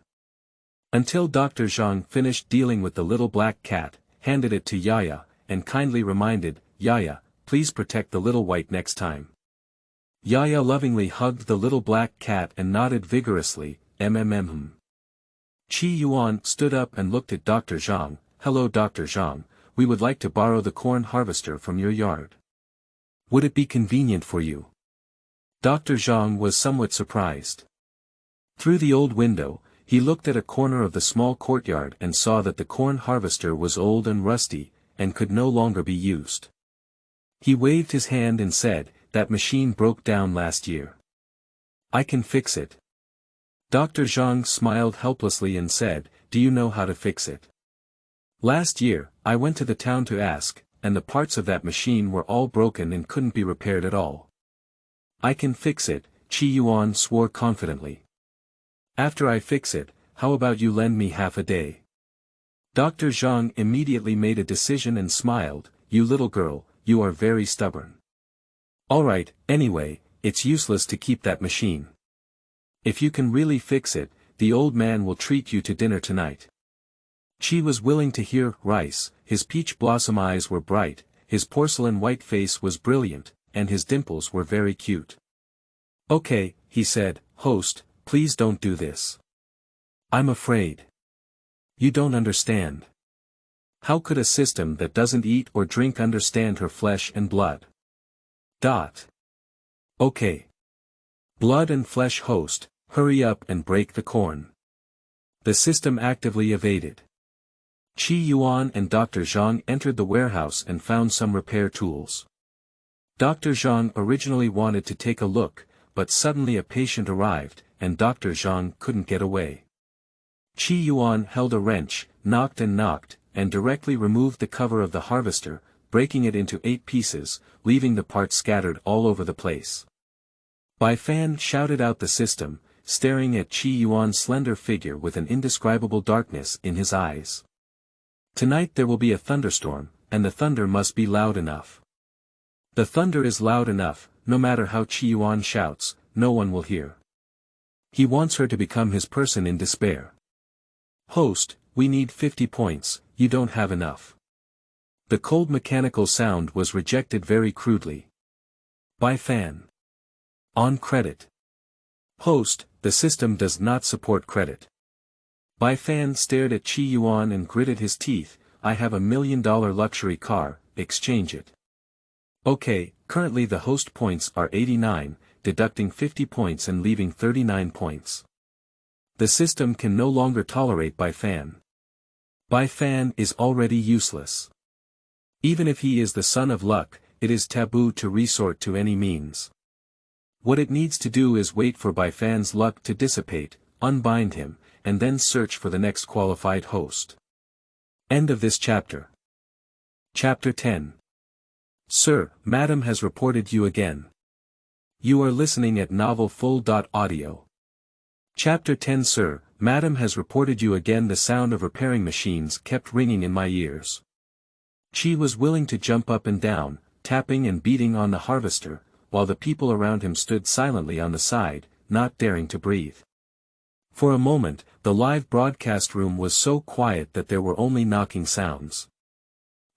Speaker 1: Until Dr. Zhang finished dealing with the little black cat, handed it to Yaya, and kindly reminded, Yaya, please protect the little white next time. Yaya lovingly hugged the little black cat and nodded vigorously, Qi Yuan stood up and looked at Dr. Zhang, hello Dr. Zhang, we would like to borrow the corn harvester from your yard. Would it be convenient for you? Dr. Zhang was somewhat surprised. Through the old window, he looked at a corner of the small courtyard and saw that the corn harvester was old and rusty, and could no longer be used. He waved his hand and said, that machine broke down last year. I can fix it. Dr. Zhang smiled helplessly and said, do you know how to fix it? Last year, I went to the town to ask, and the parts of that machine were all broken and couldn't be repaired at all. I can fix it, Qi Yuan swore confidently. After I fix it, how about you lend me half a day? Dr. Zhang immediately made a decision and smiled, you little girl, you are very stubborn. Alright, anyway, it's useless to keep that machine. If you can really fix it, the old man will treat you to dinner tonight. Qi was willing to hear rice, his peach blossom eyes were bright, his porcelain white face was brilliant, and his dimples were very cute. Okay, he said, host, please don't do this. I'm afraid. You don't understand. How could a system that doesn't eat or drink understand her flesh and blood? Okay. Blood and flesh host, hurry up and break the corn. The system actively evaded. Qi Yuan and Dr. Zhang entered the warehouse and found some repair tools. Dr. Zhang originally wanted to take a look, but suddenly a patient arrived, and Dr. Zhang couldn't get away. Yuan held a wrench, knocked, and directly removed the cover of the harvester, breaking it into 8 pieces, leaving the parts scattered all over the place. Bai Fan shouted out the system, staring at Yuan's slender figure with an indescribable darkness in his eyes. Tonight there will be a thunderstorm, and the thunder must be loud enough. The thunder is loud enough, no matter how Yuan shouts, no one will hear. He wants her to become his person in despair. Host, we need 50 points, you don't have enough. The cold mechanical sound was rejected very crudely. Bai Fan. On credit. Host, the system does not support credit. Bai Fan stared at Yuan and gritted his teeth. I have $1 million luxury car, exchange it. Okay, currently the host points are 89, deducting 50 points and leaving 39 points. The system can no longer tolerate Bai Fan. Bai Fan is already useless. Even if he is the son of luck, it is taboo to resort to any means. What it needs to do is wait for Bai Fan's luck to dissipate, unbind him, and then search for the next qualified host. End of this chapter. Chapter 10. Sir, Madam has reported you again. You are listening at novelfull.audio. Chapter 10. Sir, Madam has reported you again. The sound of repairing machines kept ringing in my ears. Chi was willing to jump up and down, tapping and beating on the harvester, while the people around him stood silently on the side, not daring to breathe. For a moment, the live broadcast room was so quiet that there were only knocking sounds.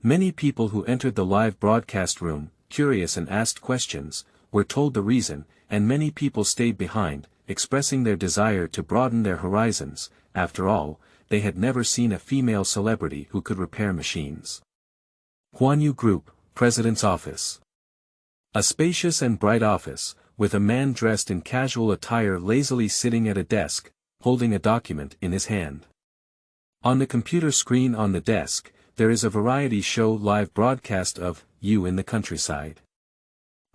Speaker 1: Many people who entered the live broadcast room, curious and asked questions, were told the reason, and many people stayed behind, expressing their desire to broaden their horizons. After all, they had never seen a female celebrity who could repair machines. Huanyu Group, President's Office. A spacious and bright office, with a man dressed in casual attire lazily sitting at a desk, holding a document in his hand. On the computer screen on the desk, there is a variety show live broadcast of You in the Countryside.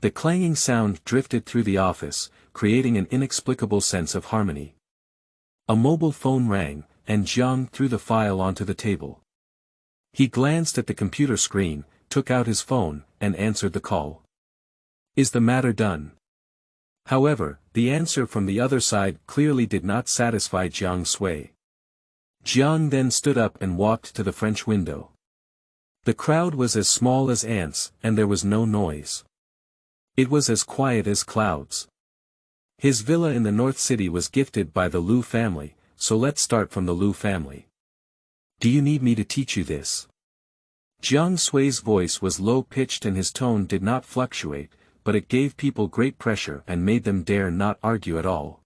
Speaker 1: The clanging sound drifted through the office, creating an inexplicable sense of harmony. A mobile phone rang, and Jiang threw the file onto the table. He glanced at the computer screen, took out his phone, and answered the call. Is the matter done? However, the answer from the other side clearly did not satisfy Jiang Sui. Jiang then stood up and walked to the French window. The crowd was as small as ants, and there was no noise. It was as quiet as clouds. His villa in the North City was gifted by the Liu family, so let's start from the Liu family. Do you need me to teach you this? Jiang Sui's voice was low-pitched and his tone did not fluctuate, but it gave people great pressure and made them dare not argue at all.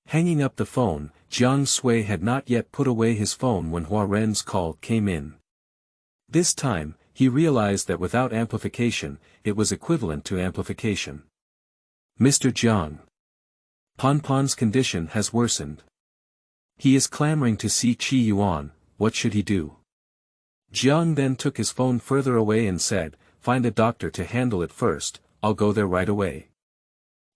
Speaker 1: Hanging up the phone, Jiang Sui had not yet put away his phone when Hua Ren's call came in. This time, he realized that without amplification, it was equivalent to amplification. Mr. Jiang. Ponpon's condition has worsened. He is clamoring to see Yuan, what should he do? Jiang then took his phone further away and said, find a doctor to handle it first, I'll go there right away.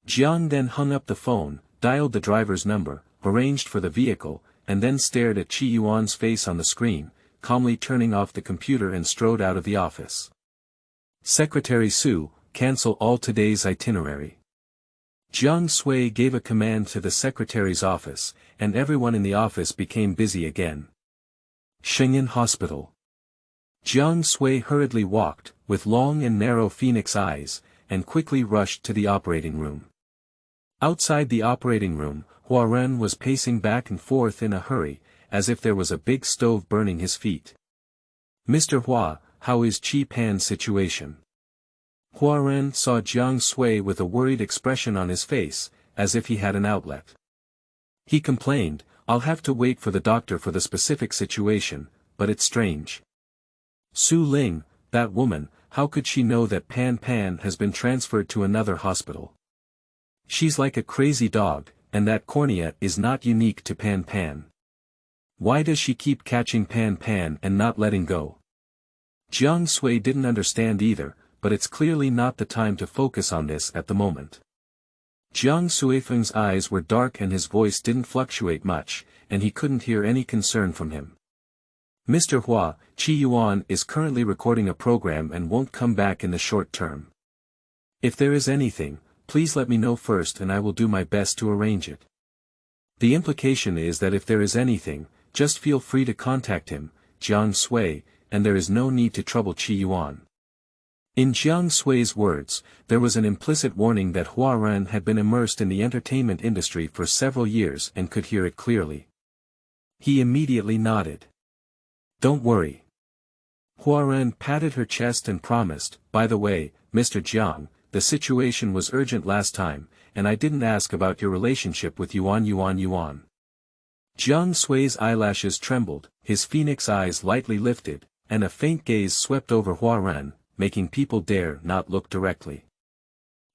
Speaker 1: Jiang then hung up the phone, dialed the driver's number, arranged for the vehicle, and then stared at Yuan's face on the screen, calmly turning off the computer and strode out of the office. Secretary Su, cancel all today's itinerary. Jiang Sui gave a command to the secretary's office, and everyone in the office became busy again. Shengyan Hospital. Jiang Sui hurriedly walked, with long and narrow phoenix eyes, and quickly rushed to the operating room. Outside the operating room, Hua Ren was pacing back and forth in a hurry, as if there was a big stove burning his feet. Mr. Hua, how is Chi Pan's situation? Hua Ren saw Jiang Sui with a worried expression on his face, as if he had an outlet. He complained, I'll have to wait for the doctor for the specific situation, but it's strange. Su Ling, that woman, how could she know that Pan Pan has been transferred to another hospital? She's like a crazy dog, and that cornea is not unique to Pan Pan. Why does she keep catching Pan Pan and not letting go? Jiang Sui didn't understand either, but it's clearly not the time to focus on this at the moment. Jiang Suifeng's eyes were dark and his voice didn't fluctuate much, and he couldn't hear any concern from him. Mr. Hua, Qi Yuan is currently recording a program and won't come back in the short term. If there is anything, please let me know first and I will do my best to arrange it. The implication is that if there is anything, just feel free to contact him, Jiang Sui, and there is no need to trouble Qi Yuan. In Jiang Sui's words, there was an implicit warning that Hua Ren had been immersed in the entertainment industry for several years and could hear it clearly. He immediately nodded. Don't worry. Hua Ren patted her chest and promised, by the way, Mr. Jiang, the situation was urgent last time, and I didn't ask about your relationship with Yuan. Jiang Sui's eyelashes trembled, his phoenix eyes lightly lifted, and a faint gaze swept over Hua Ren, making people dare not look directly.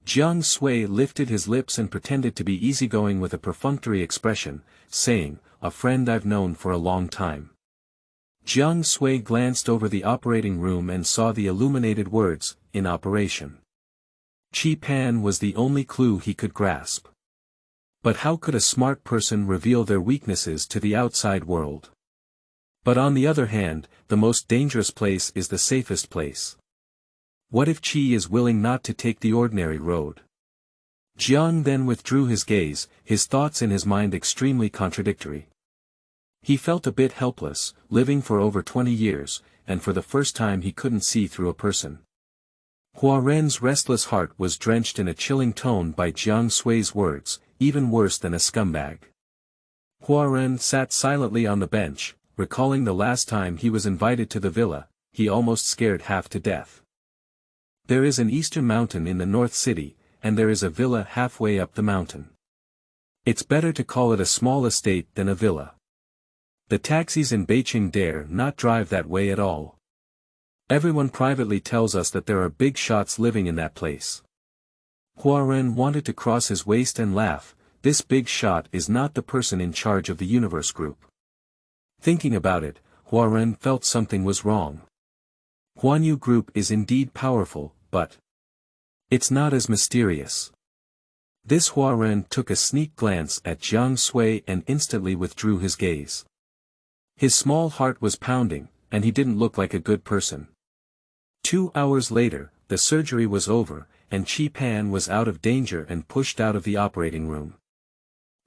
Speaker 1: Jiang Sui lifted his lips and pretended to be easygoing with a perfunctory expression, saying, a friend I've known for a long time. Jiang Sui glanced over the operating room and saw the illuminated words, in operation. Qi Pan was the only clue he could grasp. But how could a smart person reveal their weaknesses to the outside world? But on the other hand, the most dangerous place is the safest place. What if Qi is willing not to take the ordinary road? Jiang then withdrew his gaze, his thoughts in his mind extremely contradictory. He felt a bit helpless, living for over 20 years, and for the first time he couldn't see through a person. Hua Ren's restless heart was drenched in a chilling tone by Jiang Sui's words, even worse than a scumbag. Hua Ren sat silently on the bench, recalling the last time he was invited to the villa, he almost scared half to death. There is an eastern mountain in the north city, and there is a villa halfway up the mountain. It's better to call it a small estate than a villa. The taxis in Beijing dare not drive that way at all. Everyone privately tells us that there are big shots living in that place. Hua Ren wanted to cross his waist and laugh, this big shot is not the person in charge of the universe group. Thinking about it, Hua Ren felt something was wrong. Huanyu group is indeed powerful, but it's not as mysterious. This Hua Ren took a sneak glance at Jiang Sui and instantly withdrew his gaze. His small heart was pounding, and he didn't look like a good person. 2 hours later, the surgery was over, and Qi Pan was out of danger and pushed out of the operating room.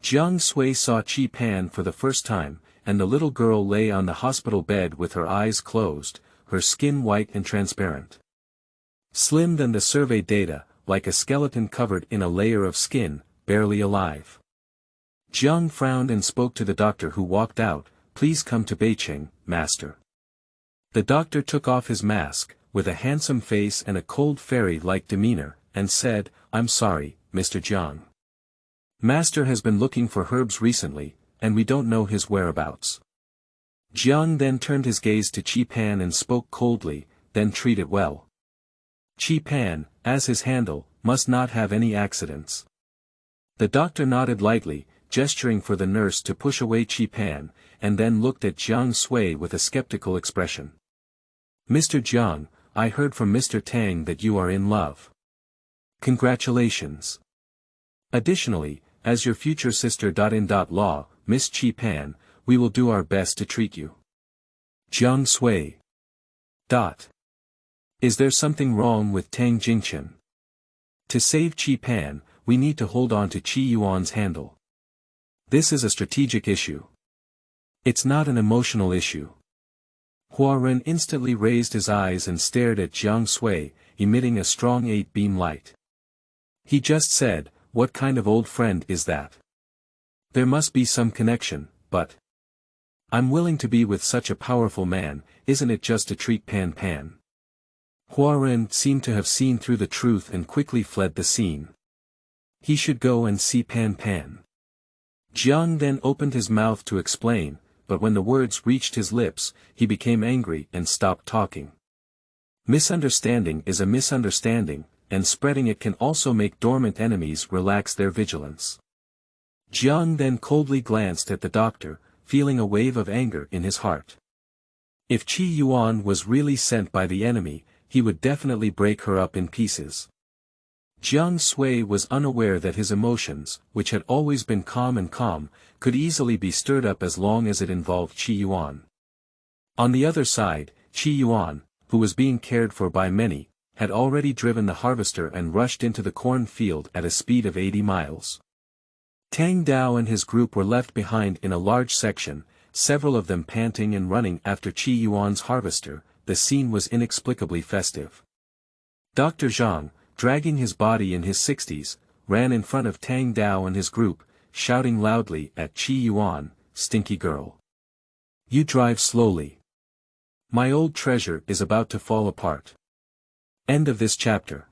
Speaker 1: Jiang Sui saw Qi Pan for the first time, and the little girl lay on the hospital bed with her eyes closed, her skin white and transparent. Slim than the survey data, like a skeleton covered in a layer of skin, barely alive. Jiang frowned and spoke to the doctor who walked out, please come to Beijing, master. The doctor took off his mask, with a handsome face and a cold fairy-like demeanor, and said, I'm sorry, Mr. Jiang. Master has been looking for herbs recently, and we don't know his whereabouts. Jiang then turned his gaze to Qi Pan and spoke coldly, then treat it well. Qi Pan, as his handle, must not have any accidents. The doctor nodded lightly, gesturing for the nurse to push away Qi Pan, and then looked at Jiang Sui with a skeptical expression. Mr. Jiang, I heard from Mr. Tang that you are in love. Congratulations. Additionally, as your future sister-in-law, Miss Qi Pan, we will do our best to treat you. Jiang Sui. Is there something wrong with Tang Jingchen? To save Qi Pan, we need to hold on to Qi Yuan's handle. This is a strategic issue. It's not an emotional issue. Hua Ren instantly raised his eyes and stared at Jiang Sui, emitting a strong 8-beam light. He just said, what kind of old friend is that? There must be some connection, but I'm willing to be with such a powerful man, isn't it just to treat Pan Pan? Hua Ren seemed to have seen through the truth and quickly fled the scene. He should go and see Pan Pan. Jiang then opened his mouth to explain, but when the words reached his lips, he became angry and stopped talking. Misunderstanding is a misunderstanding, and spreading it can also make dormant enemies relax their vigilance. Jiang then coldly glanced at the doctor, feeling a wave of anger in his heart. If Qi Yuan was really sent by the enemy, he would definitely break her up in pieces. Jiang Sui was unaware that his emotions, which had always been calm, could easily be stirred up as long as it involved Qi Yuan. On the other side, Qi Yuan, who was being cared for by many, had already driven the harvester and rushed into the corn field at a speed of 80 miles. Tang Dao and his group were left behind in a large section, several of them panting and running after Qi Yuan's harvester. The scene was inexplicably festive. Dr. Zhang, dragging his body in his 60s, ran in front of Tang Dao and his group, shouting loudly at Qi Yuan, "Stinky girl. You drive slowly. My old treasure is about to fall apart." End of this chapter.